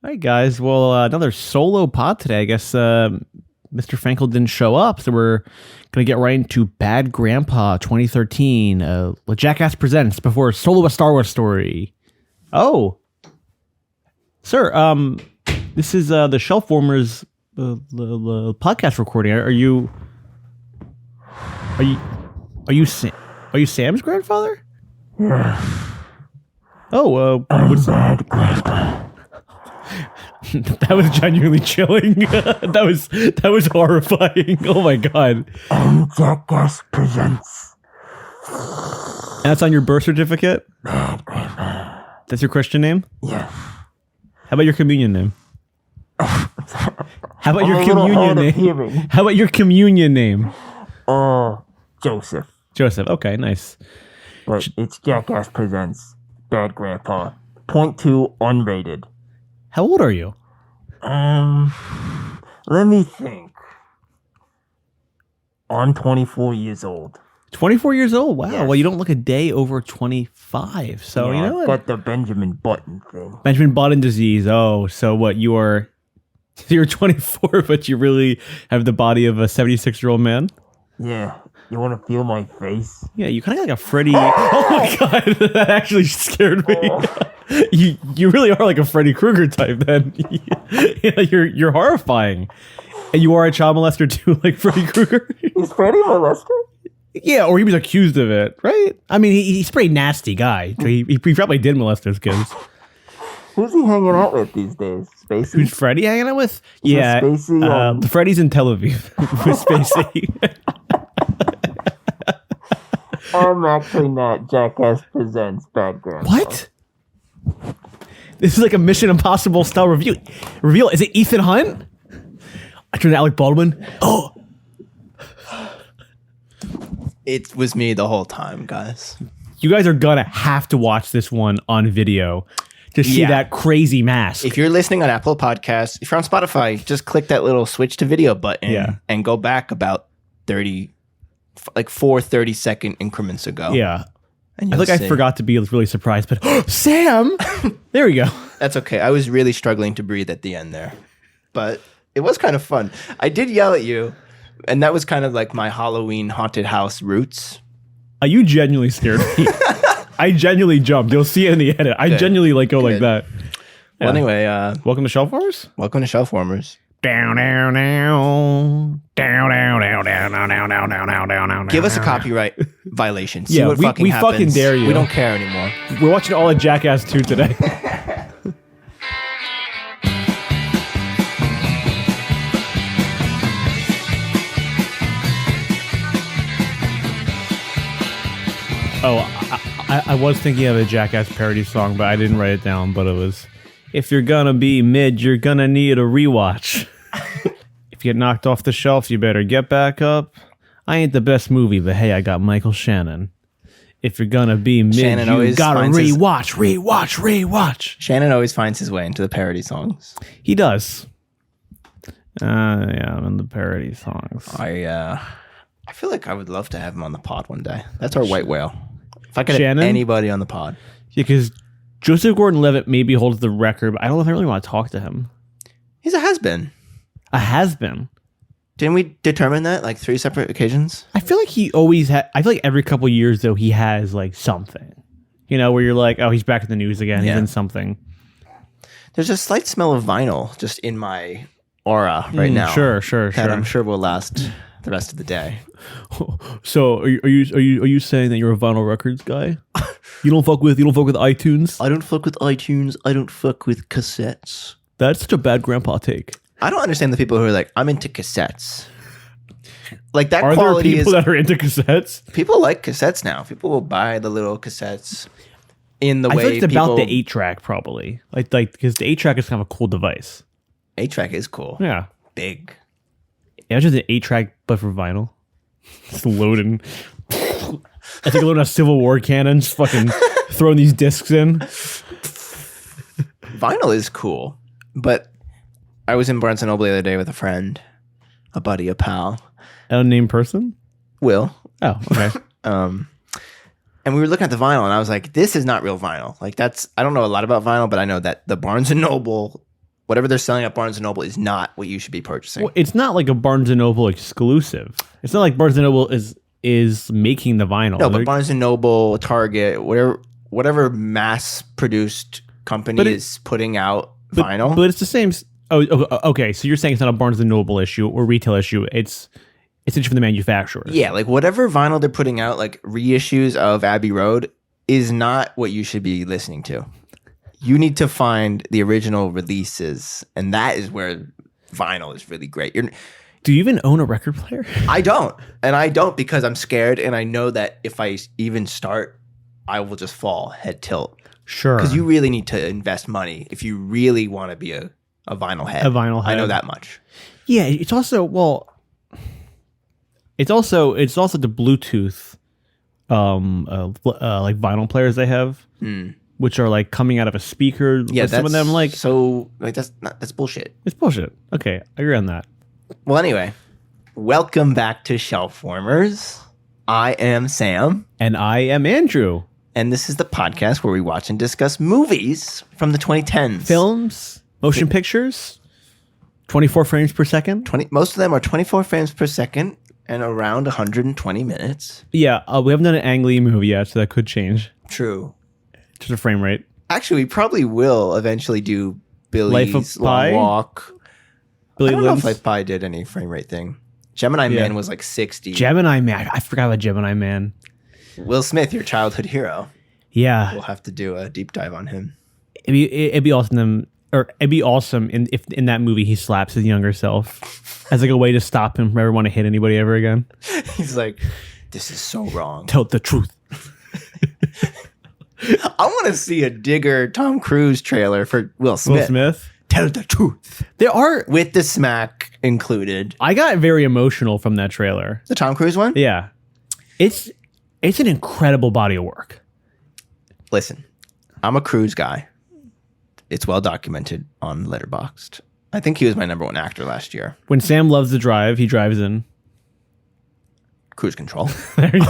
All right, guys. Well, another solo pod today. I guess Mr. Fenkel didn't show up, so we're going to get right into Bad Grandpa 2013. Jackass presents before solo a Star Wars story. Oh, sir. This is the Shelf Warmers podcast recording. Are you Sam's grandfather? Yeah. Oh, I'm Bad Grandpa. That was genuinely chilling. that was horrifying. Oh my god. And Jackass presents And that's on your birth certificate? Bad Grandpa. That's your Christian name? Yeah. How about your communion name? How about your I'm a little communion hard of name? hearing. How about your communion name? Joseph. Joseph. Okay, nice. But it's Jackass presents Bad Grandpa. Point 2 unrated. How old are you? Let me think. I'm 24 years old. 24 years old. Wow. Yes. Well, you don't look a day over 25. So, Yeah, you know I've what? got the Benjamin Button thing. Benjamin Button disease. Oh, so what? You're 24, but you really have the body of a 76-year-old man? Yeah. You want to feel my face? Yeah, you kind of like a Freddy. Oh my god, that actually scared me. You really are like a Freddy Krueger type. Then yeah, you're horrifying, and you are a child molester too, like Freddy Krueger. Is Freddy molester? Yeah, or he was accused of it, right? I mean, he's a pretty nasty guy. So he probably did molest those kids. Who's he hanging out with these days? Spacey? Who's Freddy hanging out with? Is it Yeah, Spacey, the Freddy's in Tel Aviv with Spacey. I'm actually not Jackass presents Bad Grandpa. What? This is like a Mission Impossible style review. Reveal. Is it Ethan Hunt? I turned to Alec Baldwin. Oh, It was me the whole time, guys. you guys are gonna have to watch this one on video to see Yeah. that crazy mask. If you're listening on Apple Podcasts, if you're on Spotify, just click that little switch to video button and go back about 30-second increments ago. Yeah. And I you'll think I see. forgot to be really surprised, but Sam! There we go. That's okay. I was really struggling to breathe at the end there. But it was kind of fun. I did yell at you, and that was kind of like my Halloween haunted house roots. You genuinely scared me. I genuinely jumped. You'll see it in the edit. I Good. genuinely go like Good. that. Well, anyway, Welcome to Shelf Wars? welcome to Shelf Warmers. Down, down, down. Down, down, down, down, down, down, down, down, down, down, down. Give us a copyright violation. See Yeah, what we fucking happens. fucking dare you. We don't care anymore. We're watching all of Jackass 2 today. Oh, I was thinking of a Jackass parody song, but I didn't write it down. But it was, if you're gonna be mid, you're gonna need a rewatch. If you get knocked off the shelf, you better get back up. I ain't the best movie, but hey, I got Michael Shannon. If you're gonna be mid, Shannon you always gotta finds his- rewatch. Shannon always finds his way into the parody songs. He does. Yeah, I'm in the parody songs. I feel like I would love to have him on the pod one day. That's our white whale. If I could Shannon? have anybody on the pod. Yeah, because Joseph Gordon-Levitt maybe holds the record, but I don't know if I really want to talk to him. He's a has-been. A has-been. Didn't we determine that like 3 separate occasions? I feel like he always had. I feel like every couple years though he has like something, you know, where you're like, oh, he's back in the news again. He's Yeah. in something. There's a slight smell of vinyl just in my aura right now. Sure. That I'm sure will last the rest of the day. So are you saying that you're a vinyl records guy? You don't fuck with iTunes? I don't fuck with iTunes. I don't fuck with cassettes. That's such a bad grandpa take. I don't understand the people who are like, I'm into cassettes. Like that Are there quality people is. that are into cassettes? People like cassettes now. People will buy the little cassettes in the I way feel like it's about people. the 8-track probably. Like because the 8-track is kind of a cool device. 8-track is cool. Yeah. Big. Yeah, just an 8-track, but for vinyl. Just loading. I think loading a Civil War cannon, just fucking throwing these discs in. Vinyl is cool, but I was in Barnes & Noble the other day with a friend, a buddy, a pal, An unnamed person? Will. Oh, okay. And we were looking at the vinyl, and I was like, this is not real vinyl. Like, I don't know a lot about vinyl, but I know that the Barnes & Noble whatever they're selling at Barnes & Noble is not what you should be purchasing. Well, it's not like a Barnes and Noble exclusive. It's not like Barnes and Noble is making the vinyl. No, but Barnes & Noble, Target, whatever mass-produced company is putting out vinyl. But it's the same. Okay. So you're saying it's not a Barnes and Noble issue or retail issue. It's issue from the manufacturers. Yeah, like whatever vinyl they're putting out, like reissues of Abbey Road, is not what you should be listening to. You need to find the original releases, and that is where vinyl is really great. Do you even own a record player? I don't. And I don't because I'm scared, and I know that if I even start, I will just fall head tilt. Sure. Because you really need to invest money if you really want to be a vinyl head. A vinyl head. I know that much. Yeah, it's also it's also the Bluetooth like vinyl players they have, which are like coming out of a speaker. Yeah, some of them that's bullshit. It's bullshit. Okay, I agree on that. Well, anyway, welcome back to Shelf Warmers. I am Sam. And I am Andrew. And this is the podcast where we watch and discuss movies from the 2010s. Films, motion pictures, 24 frames per second. Most of them are 24 frames per second and around 120 minutes. Yeah, we haven't done an Ang Lee movie yet, so that could change. True. Just a frame rate. Actually, we probably will eventually do Billy's Life of Long Pi? Walk. Billy I don't know Lynn's if Life Pi did any frame rate thing. Gemini Man was like 60. Gemini Man. I forgot about Gemini Man. Will Smith, your childhood hero. Yeah, We'll have to do a deep dive on him. it'd be awesome. It'd be awesome if in that movie he slaps his younger self as like a way to stop him from ever want to hit anybody ever again. He's like, this is so wrong. Tell the truth. I want to see a Digger Tom Cruise trailer for Will Smith. Will Smith. Tell the truth. There are. With the smack included. I got very emotional from that trailer. The Tom Cruise one? Yeah, it's an incredible body of work. Listen, I'm a Cruise guy. It's well documented on Letterboxd. I think he was my number one actor last year. When Sam loves to drive, he drives in Cruise Control. There you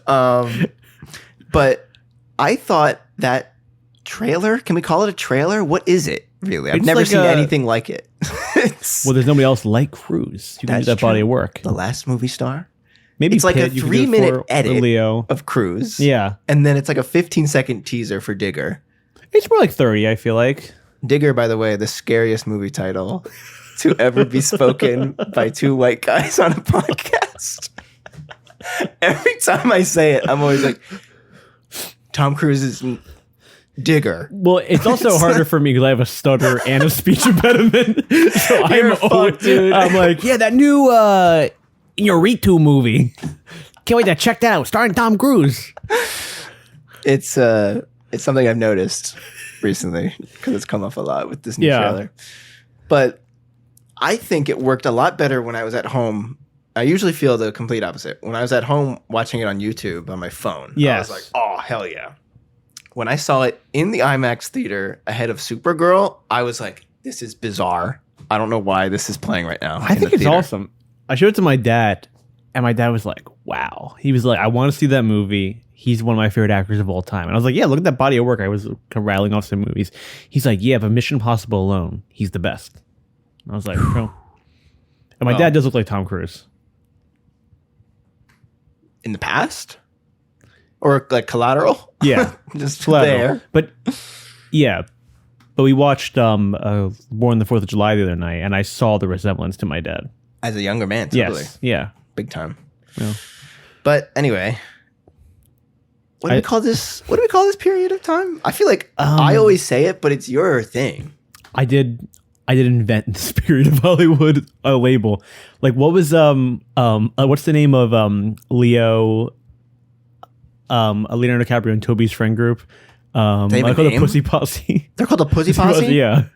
go. But I thought that trailer, can we call it a trailer? What is it, really? I've It's never like seen anything like it. Well, there's nobody else like Cruise. You can do That's that body true. of work. The Last Movie Star. Maybe It's like a Pitt, you could do it 3-minute for edit Leo. of Cruise. Yeah, And then it's like a 15-second teaser for Digger. it's more like 30. I feel like. Digger, by the way, the scariest movie title to ever be spoken by two white guys on a podcast. Every time I say it, I'm always like, Tom Cruise's Digger. Well, it's also harder for me because I have a stutter and a speech impediment. So You're fucked, dude. I'm like, yeah, that new Inarritu movie. Can't wait to check that out. Starring Tom Cruise. It's something I've noticed recently because it's come up a lot with this new trailer. But I think it worked a lot better when I was at home. I usually feel the complete opposite. When I was at home watching it on YouTube on my phone, I was like, oh, hell yeah. When I saw it in the IMAX theater ahead of Supergirl, I was like, this is bizarre. I don't know why this is playing right now. I think it's awesome. I showed it to my dad, and my dad was like, wow. He was like, I want to see that movie. He's one of my favorite actors of all time. And I was like, yeah, look at that body of work. I was kind of rattling off some movies. He's like, yeah, but Mission Impossible alone, he's the best. And I was like, oh. And my dad does look like Tom Cruise. In the past? Or like Collateral? Yeah. Just Collateral. there. But yeah. But we watched Born on the 4th of July the other night, and I saw the resemblance to my dad. As a younger man, totally. Yes. Yeah. Big time. Yeah. But anyway, what do we call this? What do we call this period of time? I feel like I always say it, but it's your thing. I did invent the Spirit of Hollywood label. Like, what was what's the name of Leonardo DiCaprio and Toby's friend group? They have I a call it name? Pussy Posse. They're called a Pussy Posse? Yeah.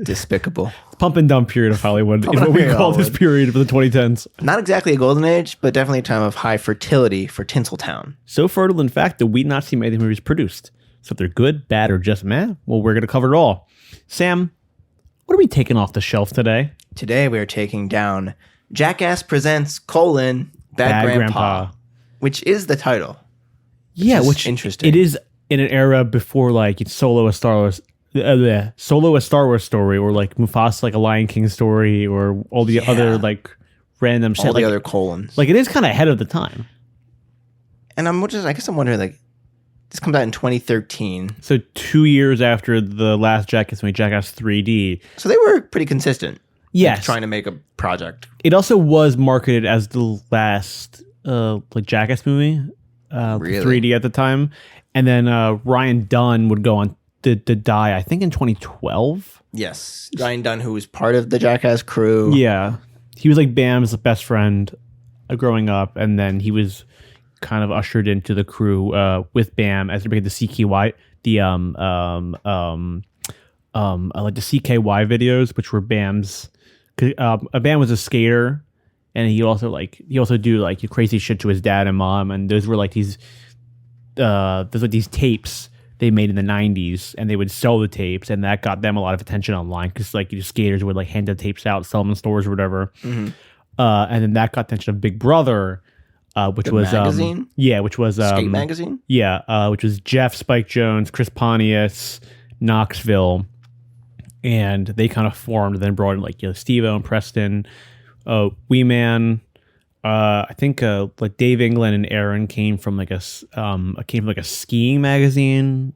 Despicable. Pump and dump period of Hollywood is Pump what and we dump call this Hollywood. period of the 2010s. Not exactly a golden age, but definitely a time of high fertility for Tinseltown. So fertile, in fact, that we not see many of the movies produced. So if they're good, bad, or just meh, well, we're going to cover it all. Sam, what are we taking off the shelf today? Today we are taking down Jackass Presents: Bad Grandpa, which is the title. Yeah, is which interesting. It is in an era before like it's Solo a Star Solo a Star Wars story, or like Mufasa like a Lion King story, or all the other like random shit. All the like, other colons. Like it is kind of ahead of the time. And I guess I'm wondering, like, this comes out in 2013. So 2 years after the last Jackass movie, Jackass 3D. So they were pretty consistent. Yes. Like, trying to make a project. It also was marketed as the last like Jackass movie, Really? 3D at the time. And then Ryan Dunn would go on to die, I think in 2012. Yes. Ryan Dunn, who was part of the Jackass crew. Yeah. He was like Bam's best friend growing up, and then he was kind of ushered into the crew with Bam as they became the CKY, like the CKY videos, which were Bam's. Bam was a skater, and he also do like crazy shit to his dad and mom, and those were like these tapes they made in the 90s, and they would sell the tapes, and that got them a lot of attention online because like these skaters would like hand the tapes out, sell them in stores or whatever. Mm-hmm. And then that got attention of Big Brother, which The was magazine? which was Skate magazine? which was Jeff, Spike Jones, Chris Pontius, Knoxville, and they kind of formed and then brought in like Steve-O and Preston, Wee Man. I think like Dave England and Aaron came from like a skiing magazine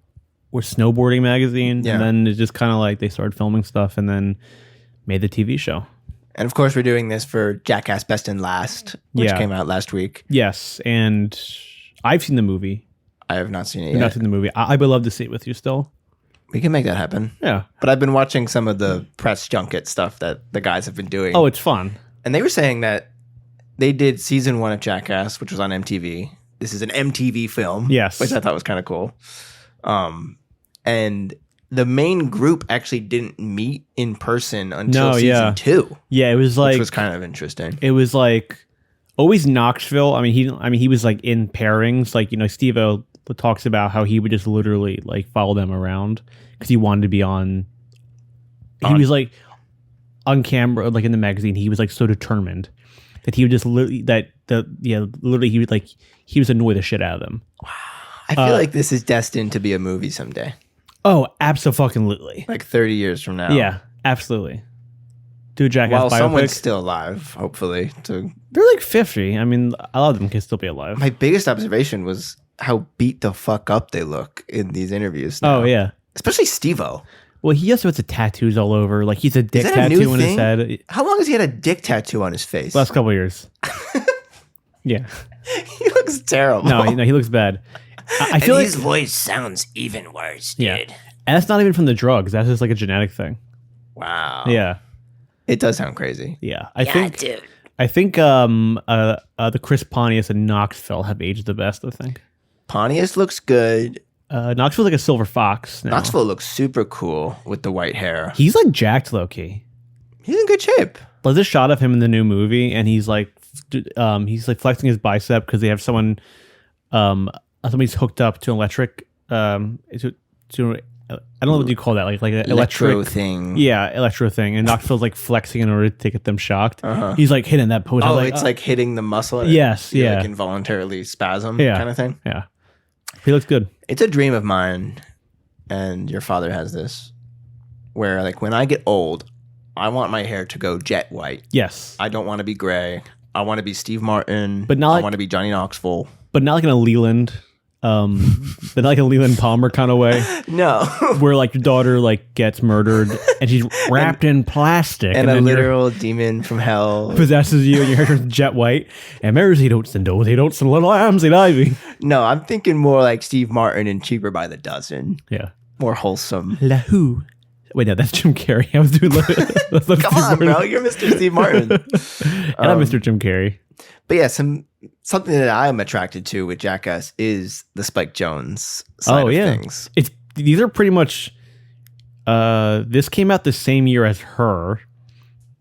or snowboarding magazine, Yeah. and then it just kind of like they started filming stuff and then made the TV show. And of course, we're doing this for Jackass Best and Last, which Yeah. came out last week. Yes, and I've seen the movie. I have not seen it You've not yet. seen the movie. I would love to see it with you still. We can make that happen. Yeah. But I've been watching some of the press junket stuff that the guys have been doing. Oh, it's fun. And they were saying that they did season 1 of Jackass, which was on MTV. This is an MTV film. Yes. Which I thought was kind of cool. And the main group actually didn't meet in person until season 2. Yeah, it was like which was kind of interesting. it was like always Knoxville. I mean, he was like in pairings. Like Steve-O talks about how he would just literally like follow them around because he wanted to be on. He was like on camera, like in the magazine. He was like so determined that he would just literally he would like he was annoy the shit out of them. I feel like this is destined to be a movie someday. Oh, absolutely. Like 30 years from now. Yeah, absolutely. Do a Jackass While biopic. someone's still alive, hopefully. They're like 50. I mean, a lot of them can still be alive. My biggest observation was how beat the fuck up they look in these interviews now. Oh, yeah. Especially Steve-O. Well, he also has the tattoos all over. Like, he's a dick that a new tattoo on his thing? head. How long has he had a dick tattoo on his face? Last couple of years. Yeah. He looks terrible. No, he looks bad. I feel like... voice sounds even worse, Yeah. And that's not even from the drugs. That's just like a genetic thing. Wow. Yeah. It does sound crazy. Yeah. I think the Chris Pontius and Knoxville have aged the best, I think. Pontius looks good. Knoxville's like a silver fox now. Knoxville looks super cool with the white hair. He's like jacked low-key. He's in good shape. There's a shot of him in the new movie, and he's like flexing his bicep because they have someone, somebody's hooked up to an electric, I don't know what you call that, like an Electro electric thing. Yeah, electro thing, and Knoxville's like flexing in order to get them shocked. Uh-huh. He's like hitting that pose. Oh, it's like hitting the muscle. And Yes, you, yeah. like involuntarily spasm Yeah. kind of thing. Yeah, he looks good. It's a dream of mine, and your father has this, where like when I get old, I want my hair to go jet white. Yes, I don't want to be gray. I want to be Steve Martin. But not I like- want to be Johnny Knoxville. but not like in a Leland, but not like a Leland Palmer kind of way, No. where like your daughter like gets murdered and she's wrapped in plastic, And a then your literal demon from hell. possesses you and your hair turns jet white. And mares he don't send those, he don't send little lambs in ivy. No, I'm thinking more like Steve Martin and Cheaper by the Dozen. Yeah. More wholesome. Lahu. Wait, no, that's Jim Carrey. I was doing that's Come on, bro. You're Mr. Steve Martin. And I'm Mr. Jim Carrey. But yeah, something that I'm attracted to with Jackass is the Spike Jonze side of things. These are pretty much this came out the same year as her,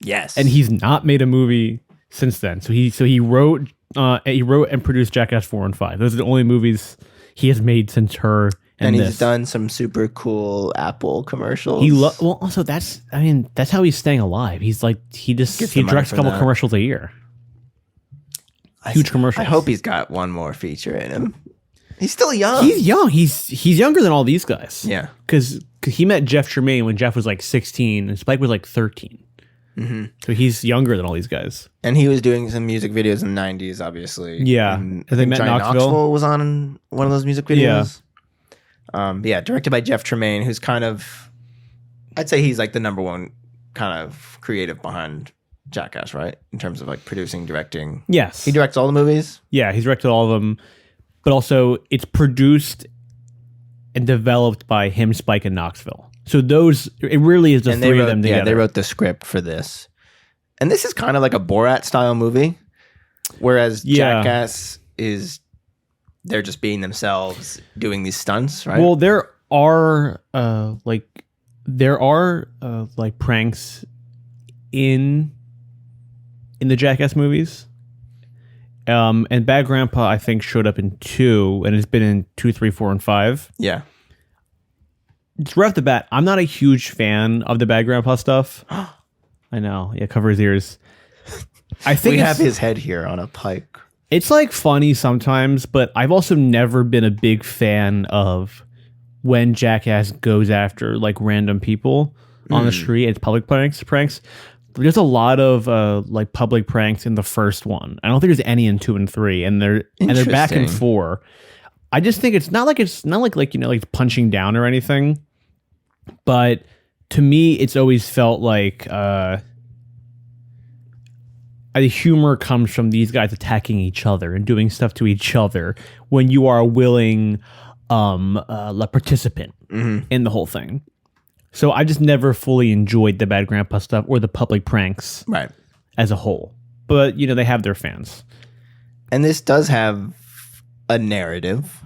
Yes. and he's not made a movie since then. So he wrote and produced Jackass 4 and 5. Those are the only movies he has made since her and he's this. done some super cool Apple commercials. Well, also that's how he's staying alive. He's like he Gets the money directs a for couple that. commercials a year. Huge commercials. I hope he's got one more feature in him. He's still young. He's young. He's younger than all these guys. Yeah. Because 'cause he met Jeff Tremaine when Jeff was like 16 and Spike was like 13. Mm-hmm. So he's younger than all these guys. And he was doing some music videos in the 90s, obviously. Yeah. And They met in Johnny Knoxville. Was on one of those music videos. Yeah, directed by Jeff Tremaine, who's kind of, I'd say he's like the number one kind of creative behind Jackass, right? In terms of like producing, directing. Yes. He directs all the movies? Yeah, he's directed all of them. But also, it's produced and developed by him, Spike, and Knoxville. So it really is the three of them together. Yeah, they wrote the script for this. And this is kind of like a Borat-style movie, whereas Jackass they're just being themselves doing these stunts, right? Well, there are pranks in the Jackass movies. And Bad Grandpa, I think, showed up in 2, and it's been in 2, 3, 4, and 5. Yeah. It's right off the bat, I'm not a huge fan of the Bad Grandpa stuff. I know. Yeah, cover his ears. I think we have his head here on a pike. It's like funny sometimes, but I've also never been a big fan of when Jackass goes after like random people on the street. It's public pranks. There's a lot of like public pranks in the first one. I don't think there's any in 2 and 3, and they're back in 4. I just think it's not like like punching down or anything, but to me, it's always felt like the humor comes from these guys attacking each other and doing stuff to each other when you are a willing participant in the whole thing. So I just never fully enjoyed the Bad Grandpa stuff or the public pranks as a whole. But, they have their fans. And this does have a narrative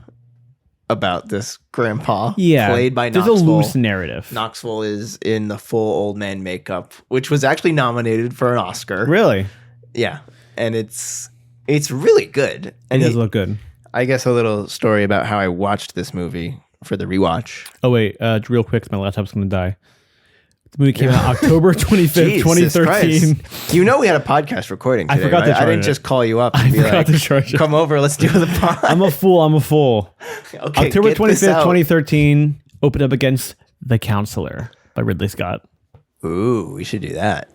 about this grandpa played by Knoxville. There's a loose narrative. Knoxville is in the full old man makeup, which was actually nominated for an Oscar. Really? Yeah. And it's really good. And it does look good. I guess a little story about how I watched this movie for the rewatch. Oh, wait. Real quick, my laptop's going to die. The movie came out October 25th, 2013. Christ. You know we had a podcast recording today, I forgot to charge I didn't just call you up and be like, come over, let's do the pod. I'm a fool. Okay, October 25th, 2013, opened up against The Counselor by Ridley Scott. Ooh, we should do that.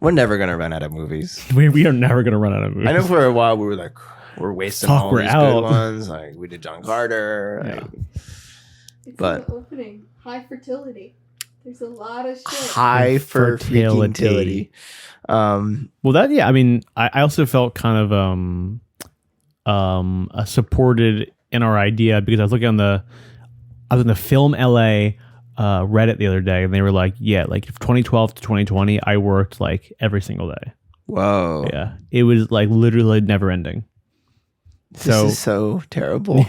We're never going to run out of movies. We are never going to run out of movies. I know for a while we were like, we're wasting all these out. Good ones. Like we did John Carter. Yeah. But the opening, high fertility. There's a lot of shit. High fertility. Well, that I mean, I also felt kind of supported in our idea because I was looking I was in the Film LA Reddit the other day, and they were like, yeah, like 2012 to 2020, I worked like every single day. Whoa. Yeah, it was like literally never ending. This is so terrible.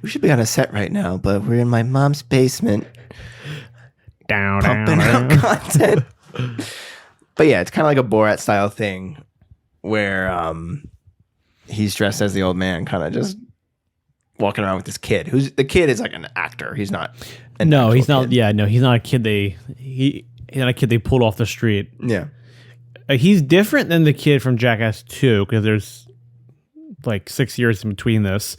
We should be on a set right now, but we're in my mom's basement pumping out content. But yeah, it's kind of like a Borat style thing where he's dressed as the old man, kind of just walking around with this kid. The kid is like an actor. He's not. No, he's not. Kid. Yeah, no, he's not a kid. He's not a kid they pulled off the street. Yeah. He's different than the kid from Jackass 2 because there's like 6 years in between this.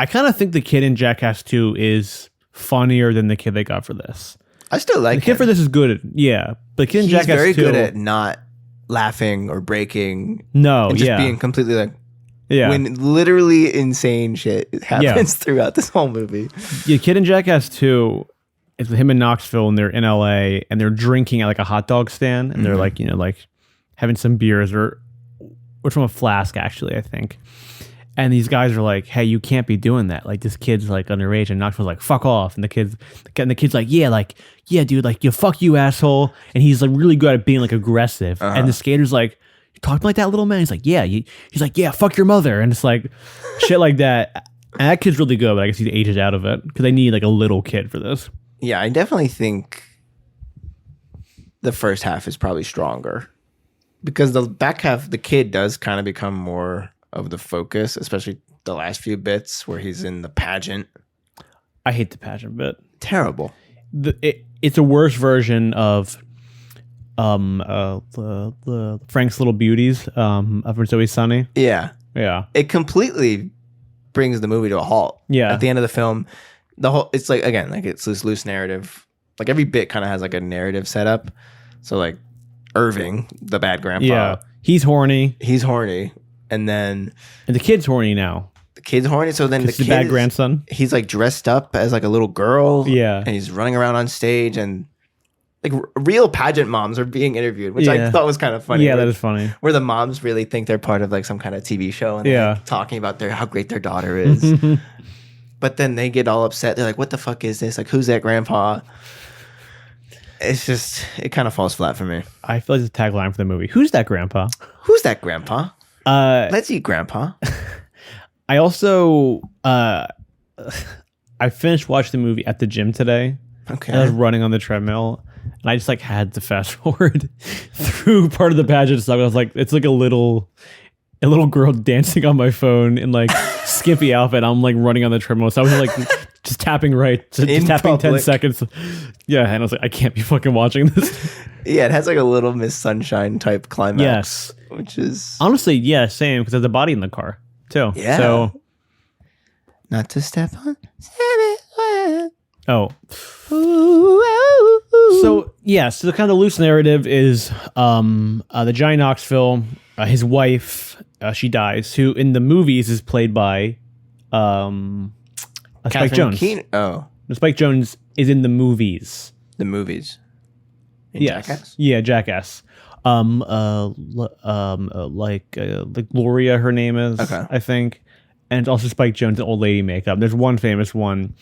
I kind of think the kid in Jackass 2 is funnier than the kid they got for this. I still like the kid him. for this is good. Yeah, but the kid in Jackass 2 very good at not laughing or breaking. No, and just being completely like. Yeah. When literally insane shit happens throughout this whole movie. Yeah, kid in Jackass 2. It's with him in Knoxville, and they're in LA, and they're drinking at like a hot dog stand, and they're like, like having some beers or from a flask, actually, I think. And these guys are like, "Hey, you can't be doing that. Like, this kid's like underage." And Knoxville's like, "Fuck off!" And the kid's like, "Yeah, dude, like, fuck you, asshole." And he's like really good at being like aggressive. And the skater's like, "You talking like that, little man?" He's like, "Yeah." He's like, "Yeah, fuck your mother." And it's like shit like that. And that kid's really good, but I guess he's aged out of it because they need like a little kid for this. Yeah, I definitely think the first half is probably stronger because the back half, the kid does kind of become more of the focus, especially the last few bits where he's in the pageant. I hate the pageant bit. Terrible. It's a worse version of the Frank's Little Beauties of It's Always Sunny. Yeah. Yeah. It completely brings the movie to a halt. Yeah. At the end of the film, it's like, again, like it's this loose narrative. Like every bit kind of has like a narrative setup. So like Irving, the bad grandpa. Yeah. He's horny. And then the kid's horny now. the kid's horny. So then the The bad kid, grandson. he's like dressed up as like a little girl. Yeah. And he's running around on stage, and like real pageant moms are being interviewed, which I Yeah. thought was kind of funny. Yeah, where, that is funny. where the moms really think they're part of like some kind of TV show, and they're Yeah. like, talking about how great their daughter is. But then they get all upset. They're like, what the fuck is this? Like, who's that grandpa? It's just, it kind of falls flat for me. I feel like it's a tagline for the movie. Who's that grandpa? Who's that grandpa? Let's eat grandpa. I also I finished watching the movie at the gym today. Okay. And I was running on the treadmill, and I just like had to fast forward through part of the pageant stuff. I was like, it's like a little girl dancing on my phone in like skimpy outfit. I'm like running on the treadmill, so I was like just tapping just tapping 10 public. seconds. Yeah, and I was like, I can't be fucking watching this. Yeah, it has like a little Miss Sunshine type climax. Yes. Which is Honestly, yeah, same, because there's a body in the car too. Yeah. So, not to step on. oh. So yeah, so the kind of loose narrative is the Johnny Knoxville, his wife, she dies, who in the movies is played by Spike Catherine Jones. Keener. Oh, Spike Jones is in the movies. the movies. In Yes. Jackass? Yeah, Jackass. Like Gloria, her name is, Okay. I think, and it's also Spike Jones in old lady makeup. There's one famous one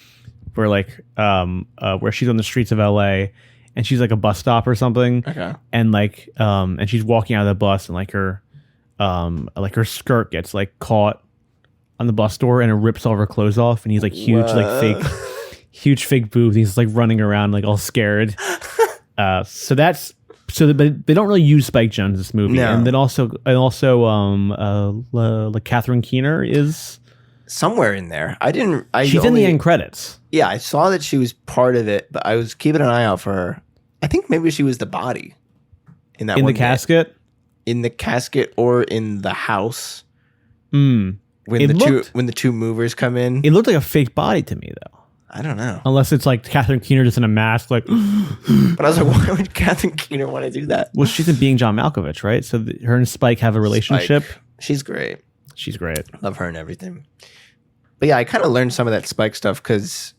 where where she's on the streets of LA and she's like a bus stop or something. Okay. And and she's walking out of the bus, and like her skirt gets like caught on the bus door, and it rips all of her clothes off, and he's like huge, like huge fake boobs. He's like running around like all scared. But they don't really use Spike Jones in this movie. No. And then also like Catherine Keener is Somewhere in there. she's in the end credits. Yeah, I saw that she was part of it, but I was keeping an eye out for her. I think maybe she was the body in that In one the bit. casket. In the casket or in the house Mm. when It the two movers come in. It looked like a fake body to me though. I don't know. Unless it's like Catherine Keener just in a mask, like But I was like, why would Catherine Keener want to do that? well, she's in Being John Malkovich, right? So her and Spike have a relationship. Spike. She's great. She's great. Love her and everything. But yeah, I kind of learned some of that Spike stuff because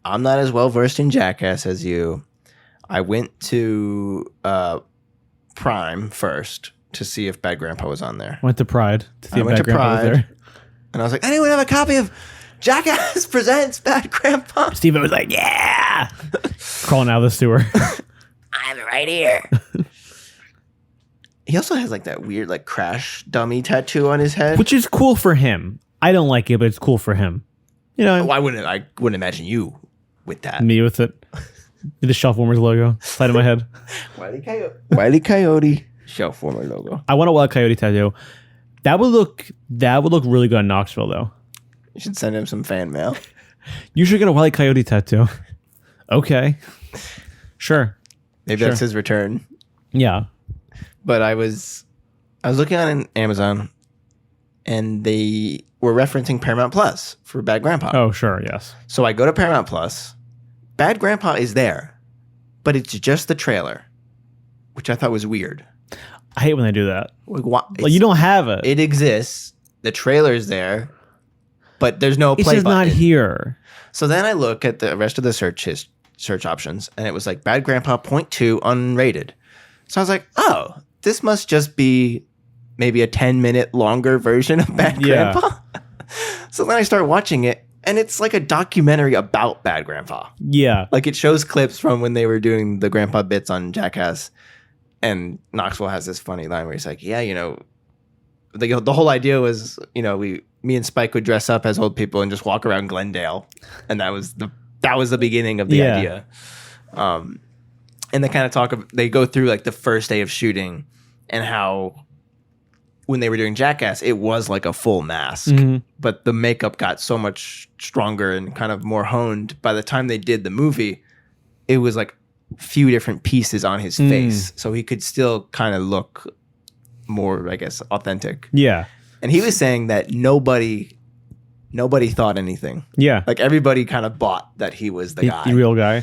I'm not as well versed in Jackass as you. I went to Prime first to see if Bad Grandpa was on there. Went to Pride to see I if went Bad to Grandpa was Pride. there. And I was like, anyone have a copy of Jackass Presents Bad Grandpa? Steve was like, yeah, crawling out of the sewer. I'm right here. He also has like that weird like crash dummy tattoo on his head. Which is cool for him. I don't like it, but it's cool for him. You know, I wouldn't imagine you with that. me with it. The Shelf Warmers logo, side of my head. Wile E. Coyote. Shelf warmer logo. I want a Wild Coyote tattoo. That would look really good in Knoxville, though. You should send him some fan mail. You should get a Wild Coyote tattoo. Okay, sure. Maybe Sure. that's his return. Yeah. But I was looking on Amazon, and they were referencing Paramount Plus for Bad Grandpa. Oh, sure. Yes. So I go to Paramount Plus. Bad Grandpa is there, but it's just the trailer, which I thought was weird. I hate when they do that. Like, why? Like you don't have it. It exists. The trailer's there, but there's no It's play just button. not here. So then I look at the rest of the search options, and it was like Bad Grandpa 0.2 unrated. So I was like, oh, this must just be maybe a 10-minute longer version of Bad Yeah. Grandpa. So then I start watching it, and it's like a documentary about Bad Grandpa. Yeah. Like it shows clips from when they were doing the grandpa bits on Jackass. And Knoxville has this funny line where he's like, yeah, you know, the whole idea was, you know, me and Spike would dress up as old people and just walk around Glendale. And that was the beginning of the Yeah. idea. And they kind of they go through like the first day of shooting and how when they were doing Jackass, it was like a full mask, Mhm. but the makeup got so much stronger and kind of more honed. By the time they did the movie, it was like a few different pieces on his face. So he could still kind of look more, I guess, authentic. Yeah. And he was saying that nobody nobody thought anything. Yeah. Like everybody kind of bought that he was the guy. The real guy.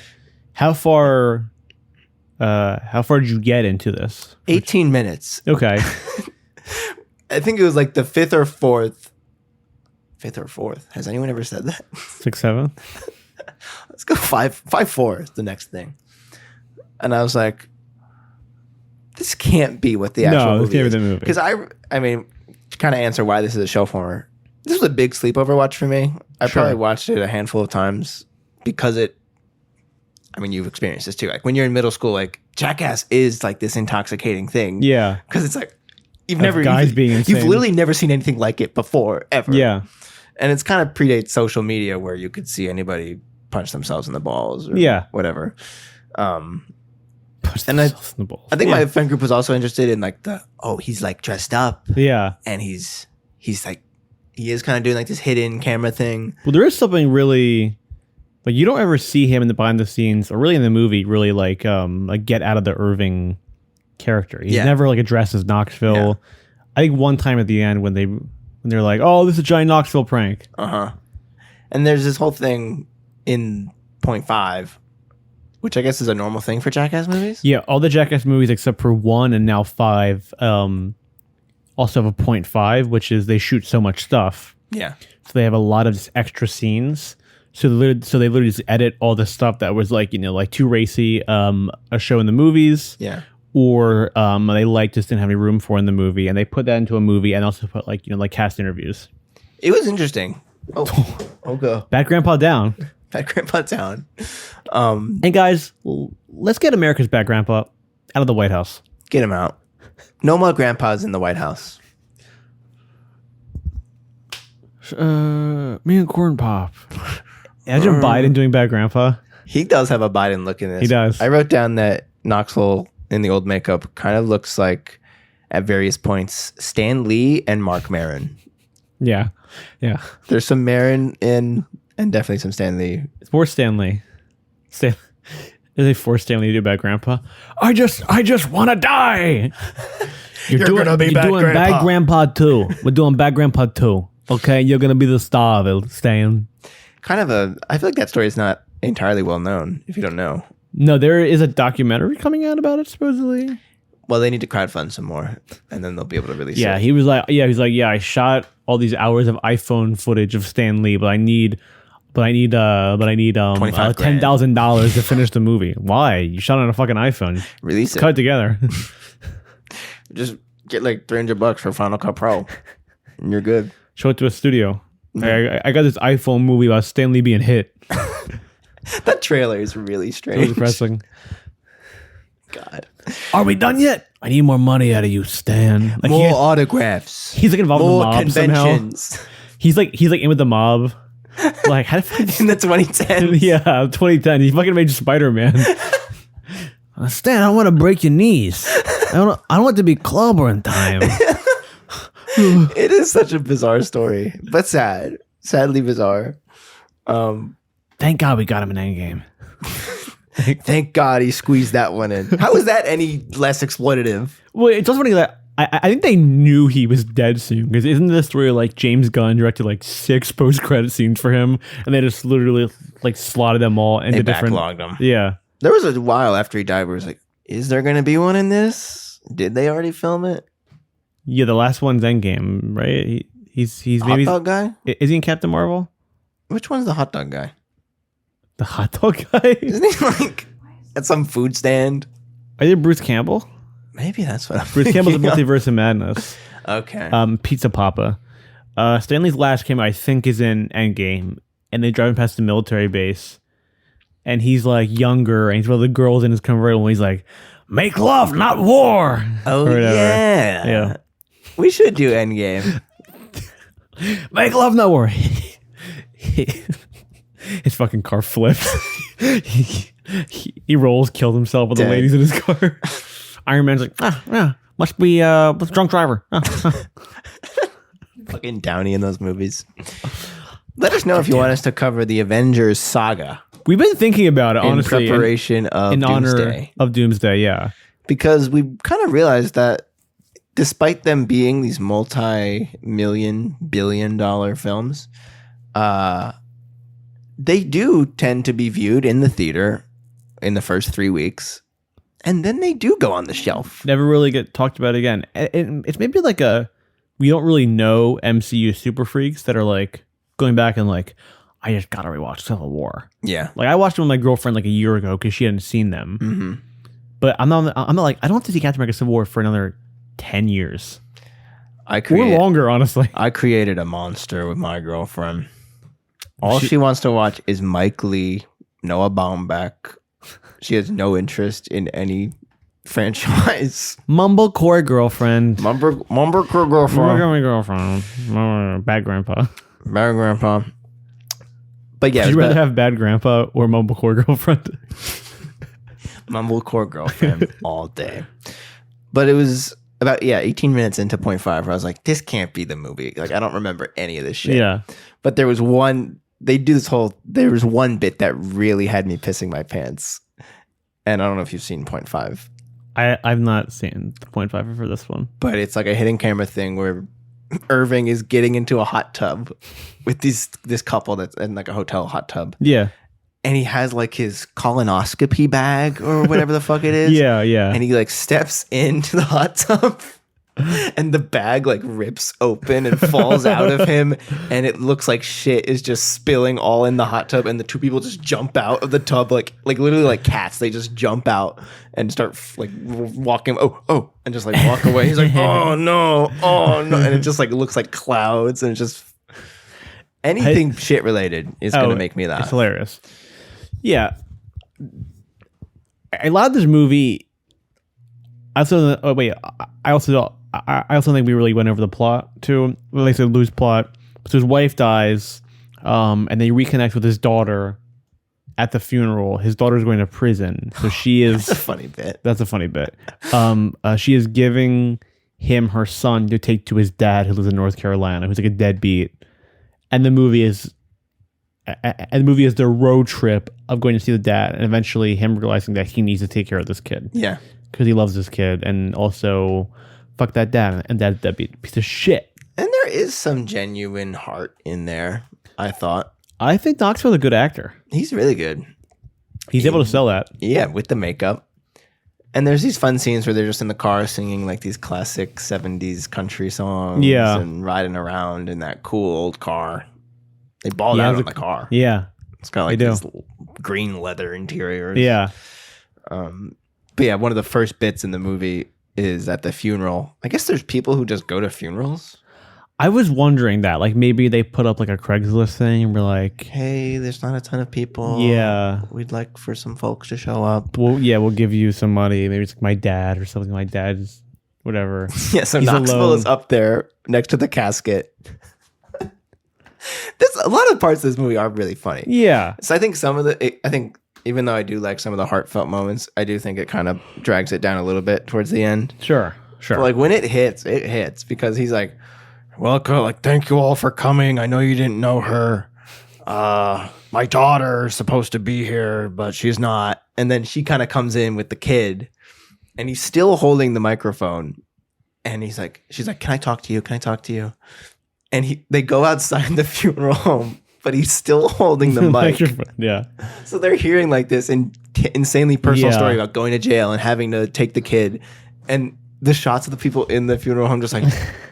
How far did you get into this? 18 minutes. Okay. I think it was like the fifth or fourth. Has anyone ever said that? 6, 7. Let's go 5-4 is the next thing. And I was like, this can't be what the actual movie is. Because I mean, to kind of answer why this is a show for her, this was a big sleepover watch for me. I probably watched it a handful of times because I mean, you've experienced this too. Like when you're in middle school, like Jackass is like this intoxicating thing. Yeah. Because it's like, you've literally never seen anything like it before, ever. Yeah. And it's kind of predates social media where you could see anybody punch themselves in the balls or whatever. Punch themselves in the balls. I think my friend group was also interested in like he's like dressed up. Yeah. And he's like, he is kind of doing like this hidden camera thing. Well, there is something really, like you don't ever see him in the behind the scenes or really in the movie really like get out of the Irving character. He's never like addressed as Knoxville. Yeah. I think one time at the end when they're like, oh, this is a giant Knoxville prank. And there's this whole thing in 0.5, which I guess is a normal thing for Jackass movies. Yeah, all the Jackass movies except for 1 and now 5 also have a 0.5, which is they shoot so much stuff. Yeah. So they have a lot of extra scenes. So they literally just edit all the stuff that was like, like too racy, a show in the movies. Yeah. Or they just didn't have any room for in the movie, and they put that into a movie and also put like cast interviews. It was interesting. Oh, go. Bad Grandpa down. Bad Grandpa down. And guys, let's get America's Bad Grandpa out of the White House. Get him out. No more grandpas in the White House. Me and Corn Pop. Imagine Biden doing Bad Grandpa. He does have a Biden look in this. He does. I wrote down that Knoxville in the old makeup kind of looks like at various points Stan Lee and Mark Maron. Yeah. There's some Maron in and definitely some Stan Lee. It's more Stan Lee. They forced Stan Lee to do Bad Grandpa. I just want to die. You're doing Bad Grandpa 2. We're doing Bad Grandpa 2. Okay, you're gonna be the star of it, Stan. I feel like that story is not entirely well known. If you don't know. No, there is a documentary coming out about it, supposedly. Well, they need to crowdfund some more, and then they'll be able to release it. Yeah, he's like, I shot all these hours of iPhone footage of Stan Lee, but I need $10,000 to finish the movie. Why? You shot on a fucking iPhone. Release it. Cut it together. Just get like $300 for Final Cut Pro, and you're good. Show it to a studio. I got this iPhone movie about Stan Lee being hit. That trailer is really strange. It was depressing. God. Are we done yet? I need more money out of you, Stan. Like more autographs. He's like involved in the mob conventions. Somehow. He's like in with the mob. Like how in the 2010s. Yeah, 2010. He fucking made Spider-Man. Stan, I want to break your knees. I don't want to be clobbering time. It is such a bizarre story, but sadly bizarre. Thank God we got him in Endgame. Thank God he squeezed that one in. How is that any less exploitative? Well, it's also funny that I think they knew he was dead soon, because isn't this story like James Gunn directed like 6 post-credit scenes for him, and they just literally like slotted them all into different. Backlogged them. Yeah, there was a while after he died where it was like, is there going to be one in this? Did they already film it? Yeah, the last one's Endgame, right? He's maybe hot dog guy. Is he in Captain Marvel? Which one's the hot dog guy? The hot dog guy? Isn't he like at some food stand? Are you Bruce Campbell? Maybe that's what I'm Bruce Campbell's the Multiverse of Madness. Okay. Pizza Papa. Stanley's last came, I think, is in Endgame, and they're driving past the military base, and he's like younger, and he's one of the girls in his convertible, and he's like, "Make love, not war." Oh yeah. Yeah. We should do Endgame. Make love, not war. His fucking car flips. he rolls, killed himself with the ladies in his car. Iron Man's like, yeah, must be a drunk driver. Fucking Downey in those movies. Let us know if you want us to cover the Avengers saga. We've been thinking about it, honestly. In preparation of in Doomsday. Honor of Doomsday, yeah. Because we kind of realized that despite them being these multi-million, billion-dollar films, They do tend to be viewed in the theater in the first 3 weeks, and then they do go on the shelf. Never really get talked about again. It's maybe like we don't really know MCU super freaks that are like going back and like, I just gotta rewatch Civil War. Yeah. Like I watched them with my girlfriend like a year ago because she hadn't seen them. Mm-hmm. But I'm not like, I don't have to see Captain America Civil War for another 10 years. Or longer, honestly. I created a monster with my girlfriend. All she wants to watch is Mike Lee, Noah Baumbach. She has no interest in any franchise. Mumblecore girlfriend. Mumblecore girlfriend. My girlfriend. Bad grandpa. Bad grandpa. But yeah, would you rather have bad grandpa or mumblecore girlfriend? Mumblecore girlfriend all day. But it was about 18 minutes into point 5 where I was like, this can't be the movie. Like I don't remember any of this shit. Yeah. But there was one bit that really had me pissing my pants. And I don't know if you've seen point 5. I've not seen the point 5 for this one. But it's like a hidden camera thing where Irving is getting into a hot tub with this couple that's in like a hotel hot tub. Yeah. And he has like his colonoscopy bag or whatever the fuck it is. Yeah. And he like steps into the hot tub and the bag like rips open and falls out of him. And it looks like shit is just spilling all in the hot tub. And the two people just jump out of the tub like literally like cats. They just jump out and start like walking. Oh, and just like walk away. He's like, oh no. And it just like looks like clouds. And it's just anything shit related is going to make me laugh. It's hilarious. Yeah. A lot of this movie. I also don't think we really went over the plot too. Well, they said loose plot. So his wife dies, and they reconnect with his daughter at the funeral. His daughter's going to prison, so she is. That's a funny bit. That's a funny bit. She is giving him her son to take to his dad, who lives in North Carolina, who's like a deadbeat. And the movie is the road trip of going to see the dad, and eventually him realizing that he needs to take care of this kid. Yeah, because he loves this kid, and also fuck that dad, and dad's deadbeat piece of shit. And there is some genuine heart in there, I thought. I think Knoxville's a good actor. He's really good. He's able to sell that. Yeah, with the makeup. And there's these fun scenes where they're just in the car singing like these classic 70s country songs. Yeah. And riding around in that cool old car. They balled out on the car. Yeah. It's got like this green leather interior. Yeah. But yeah, one of the first bits in the movie is at the funeral. I guess there's people who just go to funerals. I was wondering that. Like maybe they put up like a Craigslist thing and we're like, hey, there's not a ton of people. Yeah. We'd like for some folks to show up. Well, yeah, we'll give you some money. Maybe it's like my dad or something. My dad's whatever. Yeah, so Knoxville is up there next to the casket. There's a lot of parts of this movie are really funny. Yeah. So I think even though I do like some of the heartfelt moments, I do think it kind of drags it down a little bit towards the end. Sure. But like when it hits because he's like, welcome, like, thank you all for coming. I know you didn't know her. My daughter is supposed to be here, but she's not. And then she kind of comes in with the kid and he's still holding the microphone. And she's like, can I talk to you? Can I talk to you? And they go outside the funeral home, but he's still holding the mic. Yeah. So they're hearing like this insanely personal story about going to jail and having to take the kid. And the shots of the people in the funeral home just like,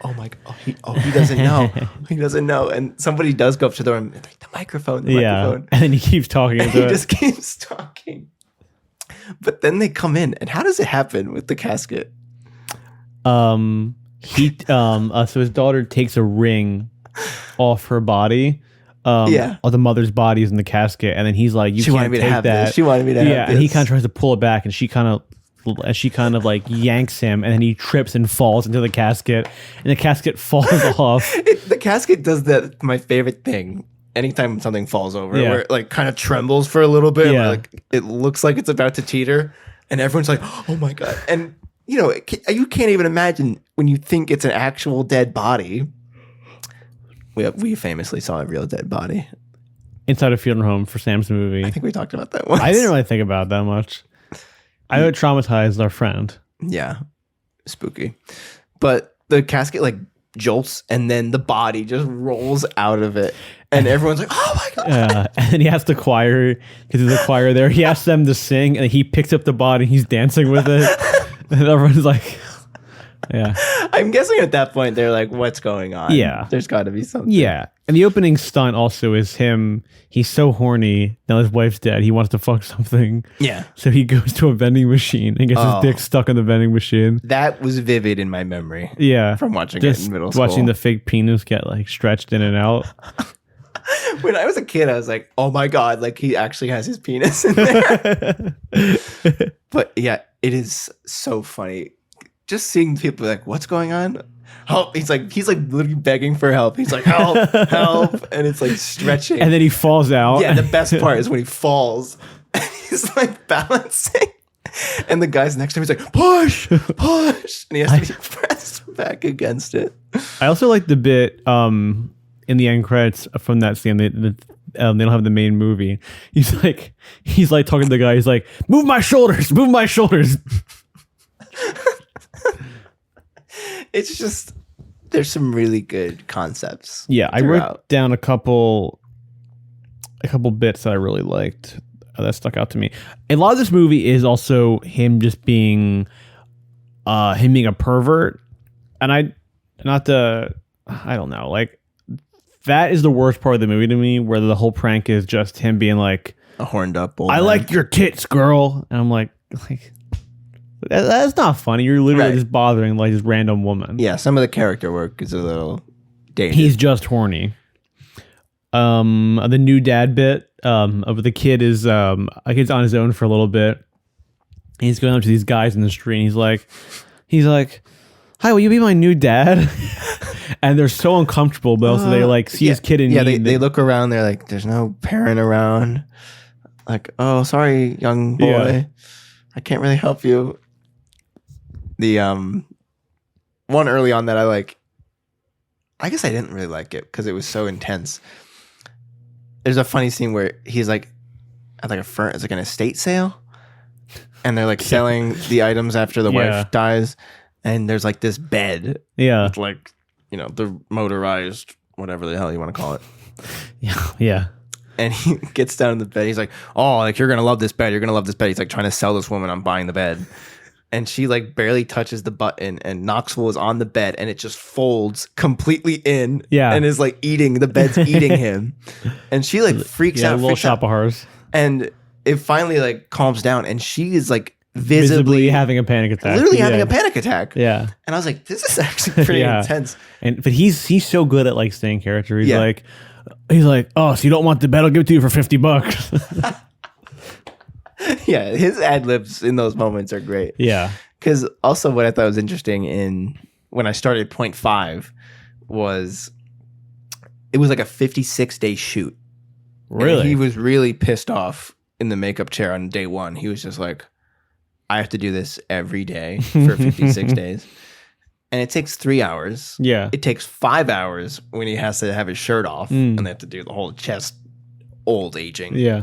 oh my God, he doesn't know. He doesn't know. And somebody does go up to the door and like, the microphone. And then he keeps talking. And he just keeps talking. But then they come in. And how does it happen with the casket? So his daughter takes a ring off her body. Or the mother's body is in the casket, and then he's like, "You can't take that." This. She wanted me to have this. Yeah, and he kind of tries to pull it back, and she kind of like yanks him, and then he trips and falls into the casket, and the casket falls off. The casket does that. My favorite thing. Anytime something falls over, where it like kind of trembles for a little bit, like it looks like it's about to teeter, and everyone's like, "Oh my God!" And you know, you can't even imagine when you think it's an actual dead body. We famously saw a real dead body inside a funeral home for Sam's movie. I think we talked about that once. I didn't really think about it that much. I would traumatize our friend. Yeah, spooky. But the casket like jolts, and then the body just rolls out of it, and everyone's like, "Oh my god!" And then he has the choir, because there's a choir there. He asks them to sing, and he picks up the body. And he's dancing with it, and everyone's like, "Yeah." I'm guessing at that point they're like, "What's going on?" Yeah. There's got to be something. Yeah. And the opening stunt also is him. He's so horny. Now his wife's dead. He wants to fuck something. Yeah. So he goes to a vending machine and gets his dick stuck in the vending machine. That was vivid in my memory. Yeah. From watching Just it in middle school. watching the fake penis get like stretched in and out. When I was a kid, I was like, "Oh my god!" Like he actually has his penis in there. But yeah, it is so funny. Just seeing people like, "What's going on?" Help! He's like literally begging for help. He's like, "Help! Help!" And it's like stretching. And then he falls out. Yeah, the best part is when he falls. And he's like balancing, and the guy's next to him. He's like, "Push, push!" And he has to be pressed back against it. I also like the bit in the end credits from that scene. They don't have the main movie. He's like talking to the guy. He's like, "Move my shoulders, move my shoulders." It's just there's some really good concepts. Yeah, I wrote down a couple bits that I really liked that stuck out to me. A lot of this movie is also him just being a pervert, and I don't know, like that is the worst part of the movie to me, where the whole prank is just him being like A horned up old I man. like your tits, girl, and I'm like that's not funny. You're literally Right. just bothering like this random woman. Yeah, some of the character work is a little dated. He's just horny. The new dad bit of the kid is a kid's on his own for a little bit. He's going up to these guys in the street. And he's like, "Hi, will you be my new dad?" And they're so uncomfortable, but also they like see his kid in Yeah, need. they look around. They're like, "There's no parent around." Like, "Oh, sorry, young boy, Yeah. I can't really help you." The one early on that I guess I didn't really like it because it was so intense. There's a funny scene where he's like at like it's like an estate sale, and they're like selling the items after the Yeah. wife dies, and there's like this bed Yeah, with like, you know, the motorized whatever the hell you want to call it. yeah. And he gets down in the bed. He's like, "Oh, like you're gonna love this bed. You're gonna love this bed." He's like trying to sell this woman on buying the bed. And she like barely touches the button, and Knoxville is on the bed, and it just folds completely in. Yeah. And is like the bed's eating him. And she like freaks Yeah, out. a little freaks shop out. of horrors. And it finally like calms down, and she is like Visibly visibly having a panic attack. literally having Yeah. a panic attack. Yeah. And I was like, this is actually pretty Yeah. intense. But he's so good at like staying character. He's Yeah. like, "Oh, so you don't want the bed? I'll give it to you for $50." Yeah, his ad libs in those moments are great. Yeah. Because also what I thought was interesting in when I started Point 5 was it was like a 56-day shoot. Really? And he was really pissed off in the makeup chair on day one. He was just like, "I have to do this every day for 56 days." And it takes 3 hours. Yeah. It takes 5 hours when he has to have his shirt off and they have to do the whole chest old aging. Yeah.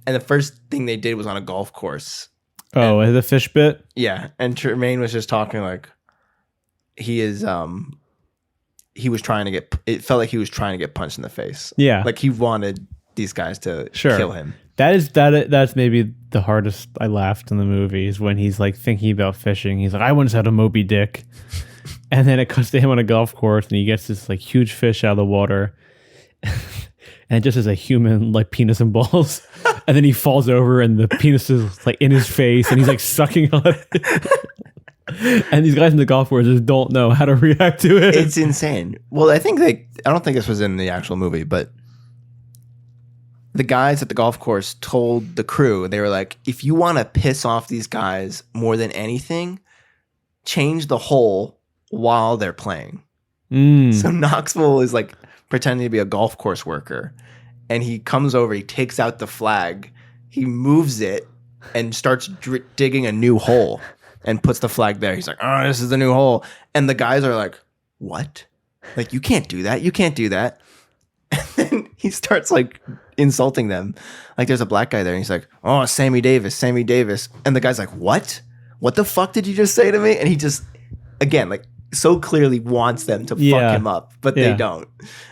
And the first thing they did was on a golf course. Oh, the fish bit? Yeah, and Tremaine was just talking like he was trying to get. It felt like he was trying to get punched in the face. Yeah. like he wanted these guys to Sure. kill him. That's maybe the hardest I laughed in the movie is when he's like thinking about fishing. He's like, "I once had a Moby Dick." And then it cuts to him on a golf course and he gets this like huge fish out of the water. And it just is a human like penis and balls. And then he falls over and the penis is like in his face and he's like sucking on it. And these guys in the golf course just don't know how to react to it. It's insane. Well, I don't think this was in the actual movie, but the guys at the golf course told the crew, they were like, "If you want to piss off these guys more than anything, change the hole while they're playing." So Knoxville is like pretending to be a golf course worker, and he comes over, he takes out the flag, he moves it and starts digging a new hole and puts the flag there. He's like, "Oh, this is the new hole." And the guys are like, "What? Like, you can't do that. You can't do that." And then he starts like insulting them. Like there's a black guy there and he's like, "Oh, Sammy Davis, Sammy Davis." And the guy's like, "What? What the fuck did you just say to me?" And he just, again, like so clearly wants them to fuck him up, but they don't.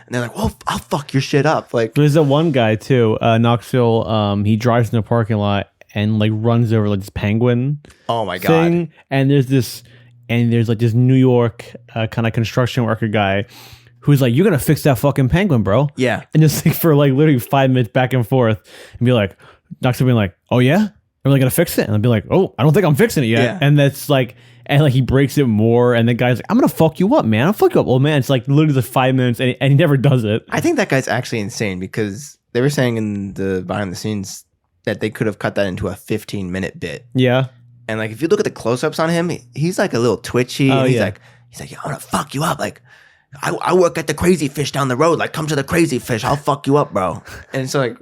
And they're like, well, I'll fuck your shit up. Like, there's that one guy too, Knoxville. He drives in the parking lot and like runs over like this penguin. Oh my god! Thing. And there's like this New York kind of construction worker guy who's like, "You're gonna fix that fucking penguin, bro." Yeah. And just like for like literally 5 minutes back and forth, and be like, Knoxville being like, "Oh yeah, are we gonna fix it?" And I'd be like, "Oh, I don't think I'm fixing it yet." Yeah. And that's like. And like he breaks it more, and the guy's like, "I'm gonna fuck you up, man. I'll fuck you up, old man." It's like literally the 5 minutes, and he never does it. I think that guy's actually insane because they were saying in the behind the scenes that they could have cut that into a 15-minute bit. Yeah, and like if you look at the close-ups on him, he's like a little twitchy. Oh, and he's yeah. like, "Yeah, I'm gonna fuck you up. Like, I work at the Crazy Fish down the road. Like, come to the Crazy Fish. I'll fuck you up, bro." And so like,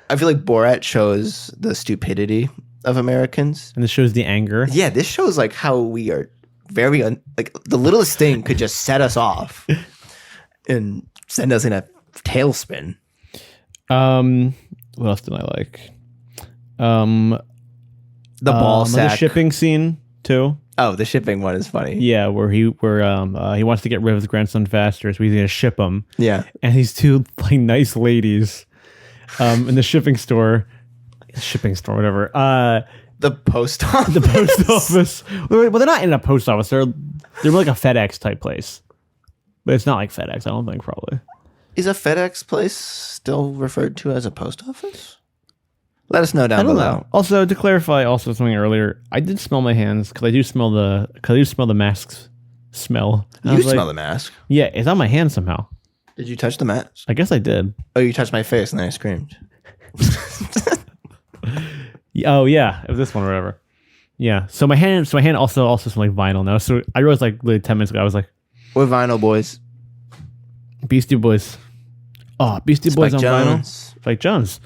I feel like Borat shows the stupidity of Americans. and this shows the anger. Yeah, this shows like how we are very like the littlest thing could just set us off and send us in a tailspin. What else did I like? The ball The sack. shipping scene too. Oh, the shipping one is funny. Yeah, where he wants to get rid of his grandson faster, so he's gonna ship him. Yeah. And these two like nice ladies, in the shipping store, whatever. The post office. The post office. Well, they're not in a post office. They're like a FedEx type place, but it's not like FedEx. I don't think probably. Is a FedEx place still referred to as a post office? Let us know down I don't below. know. Also, to clarify, also something earlier, I did smell my hands because I do smell the masks smell. And I You was smell like, the mask. Yeah, it's on my hand somehow. Did you touch the mask? I guess I did. Oh, you touched my face and then I screamed. Oh yeah, it was this one or whatever. Yeah. So my hand also smells like vinyl now. So I realized like literally 10 minutes ago, I was like, We're vinyl boys. Beastie Boys. Oh, Beastie Boys Spike on Jones. vinyl. Spike Jones.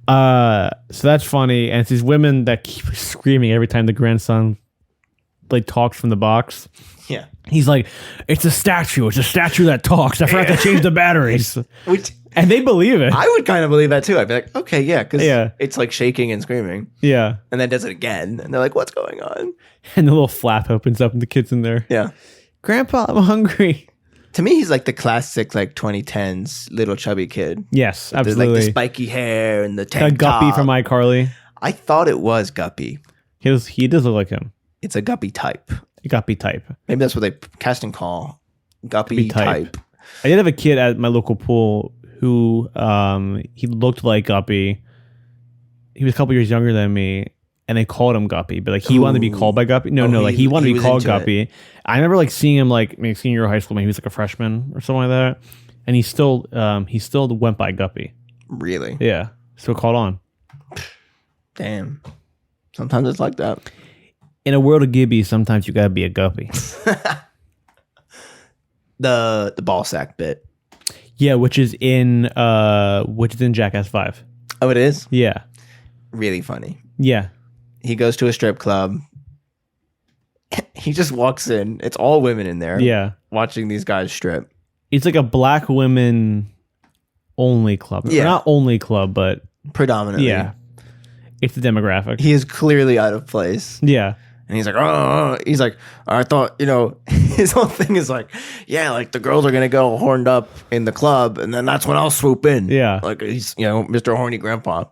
So that's funny, and it's these women that keep screaming every time the grandson like talks from the box. Yeah. He's like, "It's a statue. It's a statue that talks. I forgot to change the batteries." Which And they believe it. I would kind of believe that too. I'd be like, okay, yeah, because Yeah. it's like shaking and screaming. Yeah. And then does it again. And they're like, what's going on? And the little flap opens up and the kid's in there. Yeah. Grandpa, I'm hungry. To me, he's like the classic like 2010s little chubby kid. Yes, There's absolutely. like the spiky hair and the Kind tank of Guppy top. from iCarly. I thought it was Guppy. He does look like him. It's a Guppy type. Guppy type. Maybe that's what they casting call Guppy type. type. I did have a kid at my local pool who he looked like Guppy. He was a couple years younger than me, and they called him Guppy, but like he wanted to be called by Guppy. No, like he wanted to be was called into Guppy. I remember like seeing him like maybe senior year of high school, maybe he was like a freshman or something like that, and he still went by Guppy. Really? Yeah, still called on. Damn. Sometimes it's like that. In a world of Gibby, sometimes you gotta be a Guppy. The ball sack bit. Yeah, which is in Jackass 5. Oh, it is? Yeah. Really funny. Yeah. He goes to a strip club. He just walks in. It's all women in there. Yeah. Watching these guys strip. It's like a black women only club. Yeah. Not only club, but Predominantly. yeah. It's the demographic. He is clearly out of place. Yeah. And he's like, oh, he's like, I thought, his whole thing is like, yeah, like the girls are going to go horned up in the club. And then that's when I'll swoop in. Yeah. Like he's, Mr. Horny Grandpa.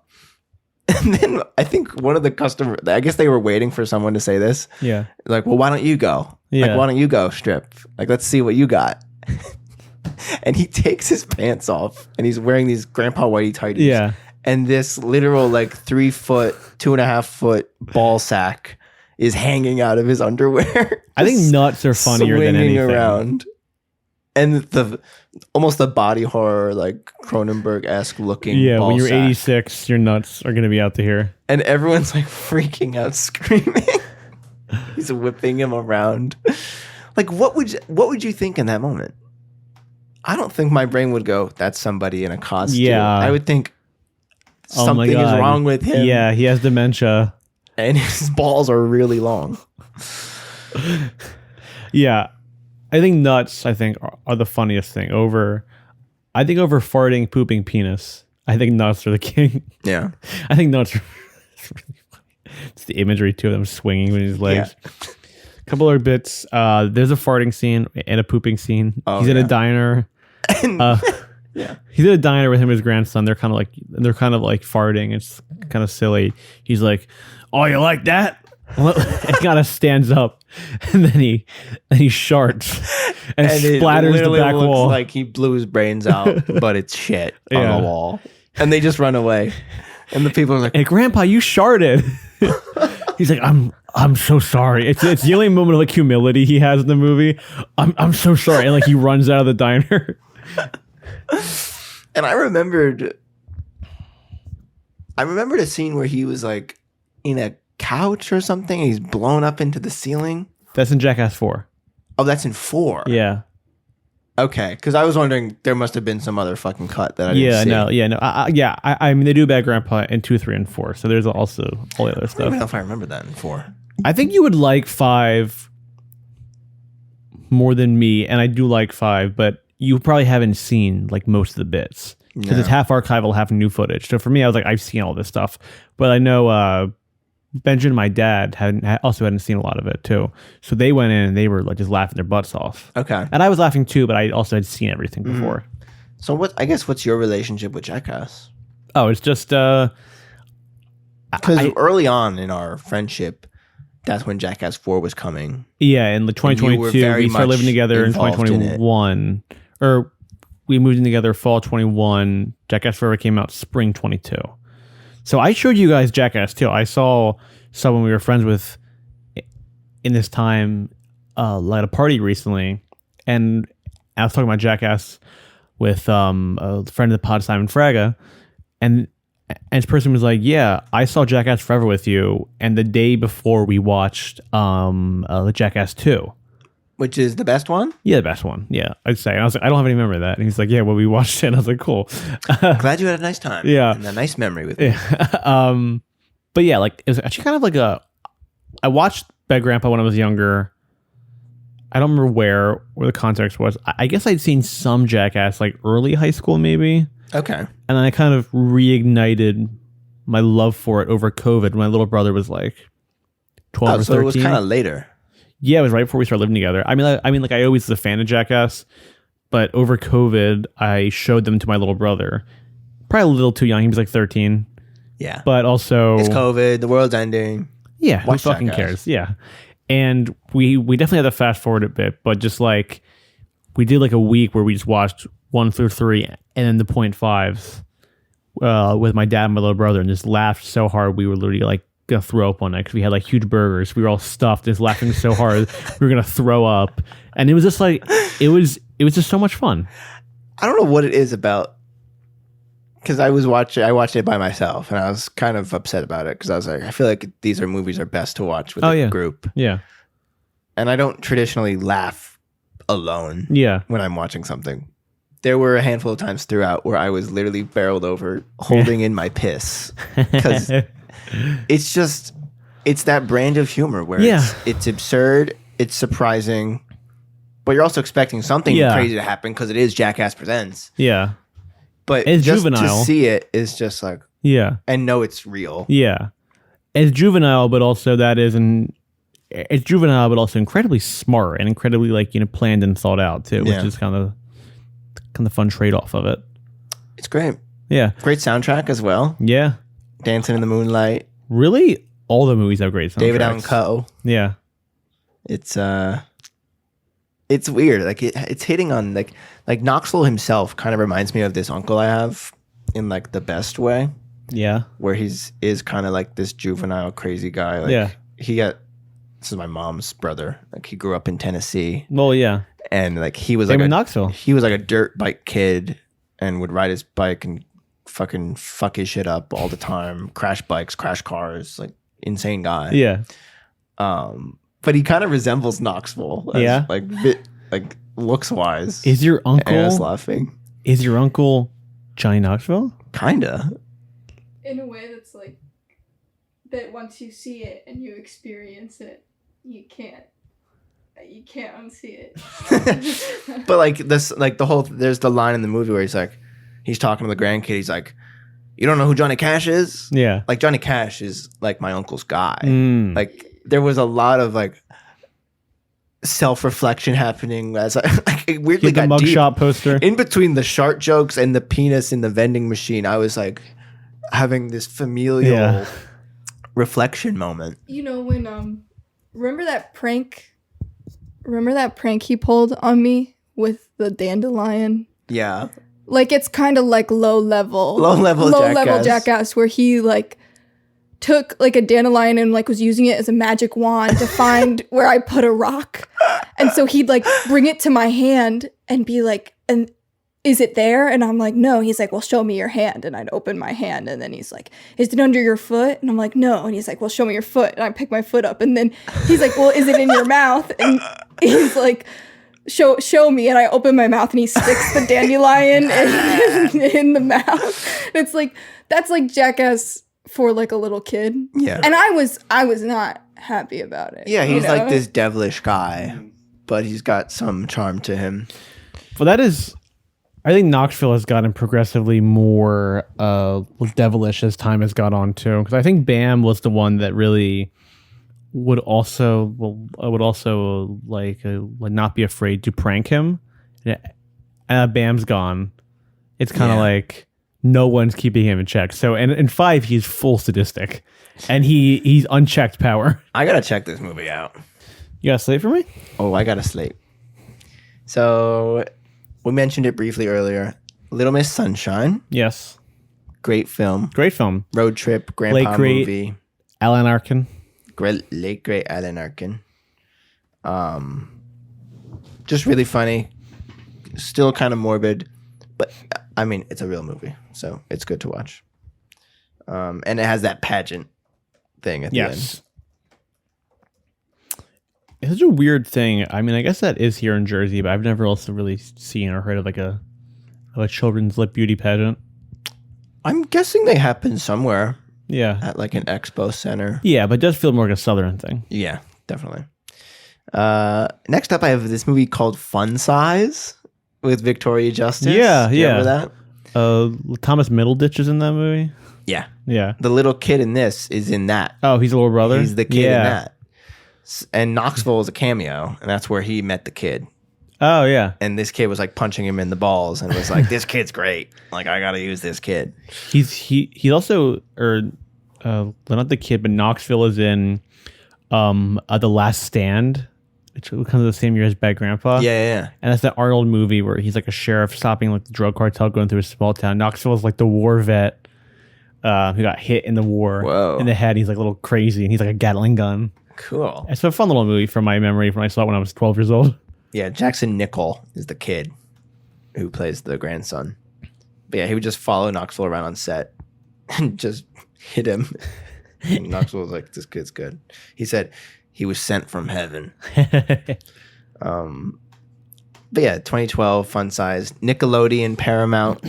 And then I think one of the customers, I guess they were waiting for someone to say this. Yeah. Like, well, why don't you go? Yeah. Like, why don't you go strip? Like, let's see what you got. And he takes his pants off and he's wearing these grandpa whitey tighties. Yeah. And this literal like 3 foot, 2.5 foot ball sack is hanging out of his underwear. I think nuts are funnier than Swinging anything. around. And almost the body horror, like Cronenberg-esque looking Yeah, ball when you're sack. 86, your nuts are gonna be out to here. And everyone's like freaking out, screaming. He's whipping him around. Like, what would you think in that moment? I don't think my brain would go, that's somebody in a costume. Yeah. I would think Oh my something is God. wrong with him. Yeah, he has dementia. And his balls are really long. Yeah. I think nuts, are the funniest thing. Over farting, pooping penis. I think nuts are the king. Yeah. I think nuts are it's really funny. It's the imagery too of them swinging with his legs. couple other bits. There's a farting scene and a pooping scene. Oh, He's in yeah. a diner. Yeah. He's in a diner with him and his grandson. They're kind of like farting. It's kind of silly. He's like, "Oh, you like that?" And he kind of stands up, and then he sharts and it splatters the literally back looks wall. like he blew his brains out, but it's shit on Yeah. the wall. And they just run away. And the people are like, Hey, Grandpa, you sharted. He's like, I'm so sorry. It's the only moment of like humility he has in the movie. I'm so sorry. And like he runs out of the diner. and I remembered a scene where he was like in a couch or something and he's blown up into the ceiling. That's in Jackass 4. Oh, that's in 4. Yeah. Okay, because I was wondering there must have been some other fucking cut that I didn't see. I mean, they do Bad Grandpa in 2, 3, and 4. So there's also all the other I don't stuff. even know if I remember that in 4. I think you would like 5 more than me, and I do like 5, but you probably haven't seen like most of the bits because No. it's half archival, half new footage. So for me, I was like, I've seen all this stuff, but I know Benjamin, my dad, hadn't seen a lot of it too. So they went in and they were like just laughing their butts off. Okay. And I was laughing too, but I also had seen everything before. So what's your relationship with Jackass? Oh, it's just Because early on in our friendship, that's when Jackass 4 was coming. yeah, in like And you were 2022, very we started much living together in involved in it. 2021, or we moved in together fall 21. Jackass Forever came out spring 22. So I showed you guys Jackass too. I saw someone we were friends with in this time at a party recently, and I was talking about Jackass with a friend of the pod, Simon Fraga, and this person was like, "Yeah, I saw Jackass Forever with you, and the day before we watched Jackass 2." Which is the best one? Yeah, the best one. Yeah, I'd say. And I was like, I don't have any memory of that. And he's like, yeah, well, we watched it. And I was like, cool. Glad you had a nice time. Yeah. And a nice memory with me. But yeah, like it was actually kind of like I watched Bad Grandpa when I was younger. I don't remember where the context was. I guess I'd seen some Jackass like early high school maybe. Okay. And then I kind of reignited my love for it over COVID when my little brother was like 12 or 13. So it was kind of later. Yeah, it was right before we started living together. I mean, like I always was a fan of Jackass, but over COVID, I showed them to my little brother. Probably a little too young. He was like 13, Yeah. but also It's COVID. The world's ending. yeah, who Watch fucking Jackass. cares? Yeah, and we definitely had to fast forward a bit, but just like we did like a week where we just watched 1 through 3 and then the 0.5s with my dad and my little brother, and just laughed so hard we were literally like gonna throw up one night because we had like huge burgers. We were all stuffed, just laughing so hard we were gonna throw up, and it was just like it was just so much fun. I don't know what it is about, because I watched it by myself and I was kind of upset about it because I was like, I feel like these movies are best to watch with a group. Yeah, And I don't traditionally laugh alone yeah, when I'm watching something. There were a handful of times throughout where I was literally barreled over holding in my piss because it's that brand of humor where it's absurd, it's surprising, but you're also expecting something crazy to happen because it is Jackass Presents. yeah, But it's just juvenile. to see it is just like, yeah. and know it's real. Yeah, it's juvenile, but also it's juvenile, but also incredibly smart and incredibly like planned and thought out too, which is kind of fun trade off of it. It's great. Yeah, Great soundtrack as well. yeah. Dancing in the Moonlight. Really, all the movies have great soundtracks. David Allen Coe. Yeah, It's weird. Like it's hitting on like Knoxville himself kind of reminds me of this uncle I have in like the best way, yeah, where is kind of like this juvenile crazy guy. Like Yeah. this is my mom's brother. Like he grew up in Tennessee well, yeah. and like he was Same like in Knoxville. he was like a dirt bike kid and would ride his bike and fucking fuck his shit up all the time. Crash bikes, crash cars, like insane guy. Yeah, But he kind of resembles Knoxville. Yeah? Like looks wise. is your And I was uncle laughing. Johnny Knoxville? Kinda. In a way that's like that once you see it and you experience it, you can't unsee it. But like this, like there's the line in the movie where he's talking to the grandkid. He's like, "You don't know who Johnny Cash is?" Yeah, Like Johnny Cash is like my uncle's guy. Mm. Like there was a lot of like self-reflection happening as I like, weirdly Get the got deep. mugshot poster. In between the shark jokes and the penis in the vending machine, I was like having this familial reflection moment. You know when remember that prank? Remember that prank he pulled on me with the dandelion? Yeah. Like it's kind of like low level Jackass, where he like took like a dandelion and like was using it as a magic wand to find where I put a rock. And so he'd like bring it to my hand and be like, and is it there? And I'm like, no. He's like, well, show me your hand. And I'd open my hand. And then he's like, is it under your foot? And I'm like, no. And he's like, well, show me your foot. And I pick my foot up. And then he's like, well, is it in your mouth? And he's like, show me. And I open my mouth and he sticks the dandelion in the mouth. It's like, that's like Jackass for like a little kid. Yeah. And I was not happy about it. Yeah, he's like this devilish guy, but he's got some charm to him. Well, that is, I think Knoxville has gotten progressively more devilish as time has gone on too. Because I think Bam was the one that really would also like not be afraid to prank him. Bam's gone. It's kind of like no one's keeping him in check. So and in 5 he's full sadistic, and he's unchecked power. I gotta check this movie out. You got a slate for me? Oh, I got a slate. So we mentioned it briefly earlier. Little Miss Sunshine. Yes. Great film. Great film. Road trip. Grandpa movie. Alan Arkin. Late great Alan Arkin. Just really funny. Still kind of morbid, but I mean it's a real movie, so it's good to watch. And it has that pageant thing at the end. It's such a weird thing. I mean, I guess that is here in Jersey, but I've never also really seen or heard of like a children's beauty pageant. I'm guessing they happen somewhere. Yeah. At like an expo center. Yeah, but it does feel more like a Southern thing. Yeah, definitely. Next up, I have this movie called Fun Size with Victoria Justice. Yeah, Do you remember that? Thomas Middleditch is in that movie. Yeah. Yeah. The little kid in this is in that. Oh, he's a little brother? He's the kid in that. And Knoxville is a cameo, and that's where he met the kid. Oh, yeah. And this kid was like punching him in the balls and was like, this kid's great. Like, I got to use this kid. He also, not the kid, but Knoxville is in The Last Stand, which comes the same year as Bad Grandpa. Yeah. And that's that Arnold movie where he's like a sheriff stopping like the drug cartel going through a small town. Knoxville is like the war vet who got hit in the war in the head. He's like a little crazy, and he's like a Gatling gun. Cool. It's a fun little movie from my memory when I saw it when I was 12 years old. Yeah, Jackson Nicoll is the kid who plays the grandson. But yeah, he would just follow Knoxville around on set and just hit him. And Knoxville was like, this kid's good. He said he was sent from heaven. But yeah, 2012, Fun Size. Nickelodeon, Paramount.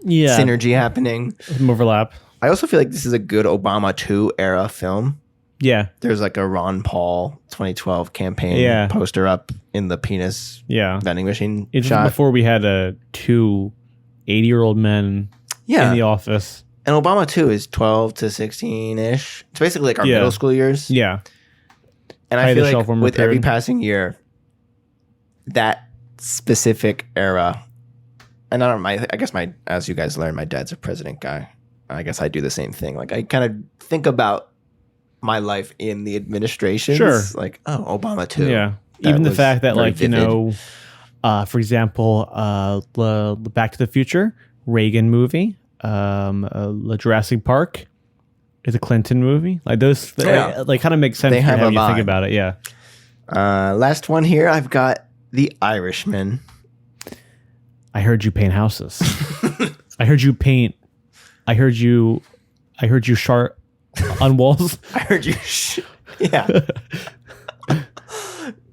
Yeah. Synergy happening. Some overlap. I also feel like this is a good Obama 2 era film. Yeah. There's like a Ron Paul 2012 campaign poster up in the penis vending machine it's shot. Before we had 2 80-year-old men in the office. And Obama 2 is 12 to 16-ish. It's basically like our middle school years. Yeah. And I feel like with every passing year, that specific era, and I guess as you guys learn, my dad's a president guy. I guess I do the same thing. Like I kind of think about my life in the administration. Sure. Like, oh, Obama too. Yeah. Even the fact that like, vivid. For example, Back to the Future, Reagan movie, Jurassic Park is a Clinton movie. Like those, like kind of make sense. They have how a you think vibe. about it. Yeah. Last one here. I've got The Irishman. I heard you paint houses. I heard you paint. I heard you shart on walls. I heard you. Yeah.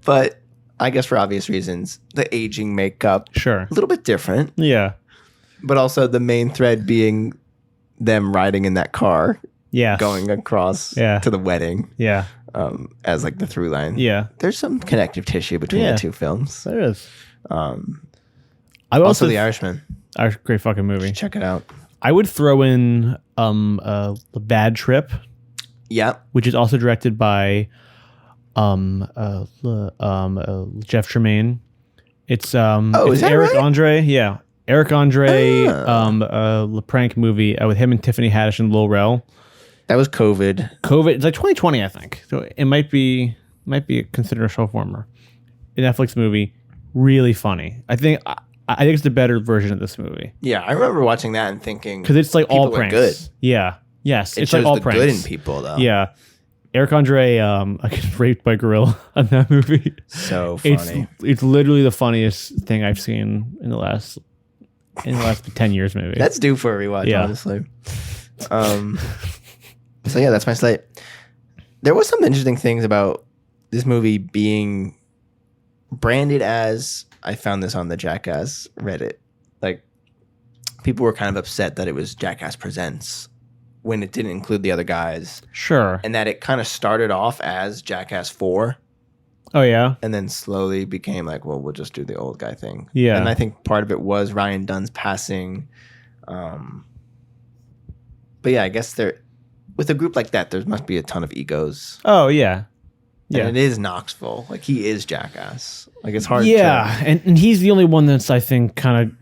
But I guess for obvious reasons, the aging makeup. Sure. A little bit different. Yeah. But also the main thread being them riding in that car. Yeah. Going across to the wedding. Yeah. As like the through line. Yeah. There's some connective tissue between the two films. There is. I also The Irishman. Great fucking movie. Check it out. I would throw in The Bad Trip. Yeah. Which is also directed by Jeff Tremaine. It's is that Eric right? Andre. Yeah, Eric Andre. The prank movie with him and Tiffany Haddish and Lil Rel. That was COVID. It's like 2020, I think. So it might be considered a show former. A Netflix movie, really funny. I think it's the better version of this movie Yeah, I remember watching that and thinking because it's like all people were pranks. good. Yeah, yes, It it's shows like all the pranks. good in people, though. Yeah, Eric Andre gets raped by gorilla on that movie. So funny. It's literally the funniest thing I've seen in the last 10 years, maybe. That's due for a rewatch, Yeah. honestly. So yeah, that's my slate. There was some interesting things about this movie being branded as, I found this on the Jackass Reddit. Like, people were kind of upset that it was Jackass Presents when it didn't include the other guys. Sure. And that it kind of started off as Jackass 4 Oh yeah. and then slowly became like, well, we'll just do the old guy thing. Yeah. And I think part of it was Ryan Dunn's passing. But yeah, I guess with a group like that, there must be a ton of egos. Oh yeah. Yeah. And it is Knoxville. Like, he is Jackass. Like, it's hard Yeah, and he's the only one that's, I think, kind of.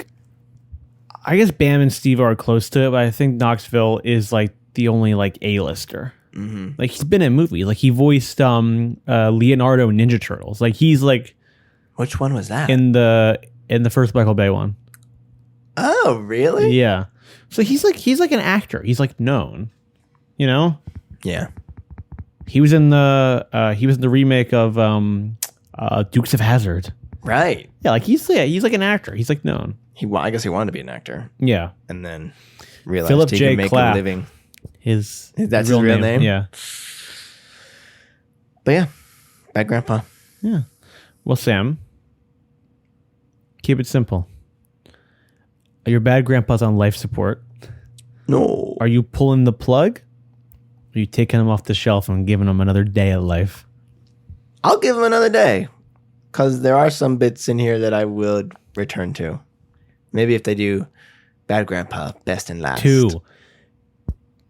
I guess Bam and Steve are close to it, but I think Knoxville is like the only like A-lister. Mm-hmm. Like, he's been in movies. Like, he voiced Leonardo in Ninja Turtles. Like, he's like Which one was that? in the first Michael Bay one. Oh, really? Yeah. So he's like an actor. He's like known. You know? Yeah. He was in the remake of Dukes of Hazzard. Right. Yeah, like he's like an actor. He's like known. I guess he wanted to be an actor. Yeah. And then realized Philip he J. could make Clapp. a living. That's his real name? Yeah. But yeah, Bad Grandpa. Yeah. Well, Sam, keep it simple. Your bad grandpa's on life support. No. Are you pulling the plug? Or are you taking him off the shelf and giving him another day of life? I'll give him another day. Because there are some bits in here that I would return to. Maybe if they do Bad Grandpa, Best and Last. 2.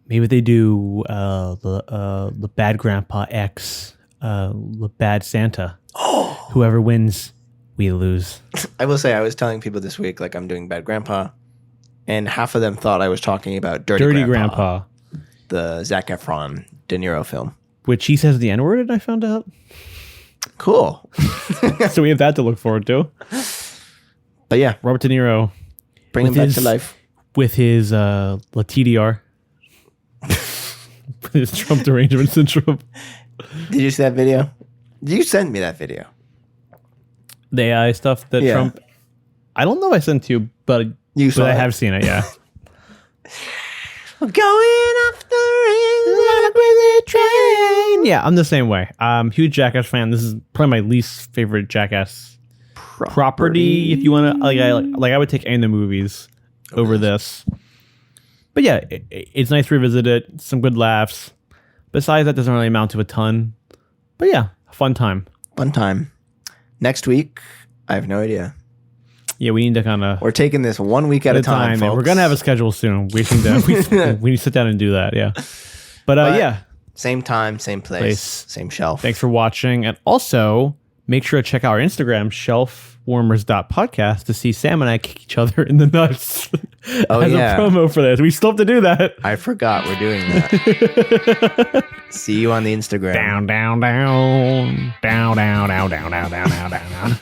Maybe they do the Bad Grandpa X, the Bad Santa. Oh. Whoever wins, we lose. I will say, I was telling people this week, like, I'm doing Bad Grandpa. And half of them thought I was talking about Dirty Grandpa. The Zac Efron De Niro film. Which he says the N-word, and I found out. Cool. So we have that to look forward to. But yeah, Robert De Niro. bring him back to life. With his TDR. With his Trump derangement syndrome. Did you see that video? You sent me that video. The AI stuff that Yeah. Trump... I don't know if I sent to you, but I have seen it, yeah. I'm going off the rails on a crazy train. Yeah, I'm the same way. Huge Jackass fan. This is probably my least favorite Jackass property. If you want to, I would take any of the movies over this. But yeah, it's nice to revisit it. Some good laughs. Besides that, doesn't really amount to a ton. But yeah, fun time. Fun time. Next week, I have no idea. Yeah, we need to kind of... We're taking this 1 week at a time, folks. We're going to have a schedule soon. We need to sit down and do that, yeah. But yeah. Same time, same place, same shelf. Thanks for watching. And also, make sure to check out our Instagram, shelfwarmers.podcast, to see Sam and I kick each other in the nuts as a promo for this. We still have to do that. I forgot we're doing that. See you on the Instagram. Down, down, down. Down, down, down, down, down, down, down, down.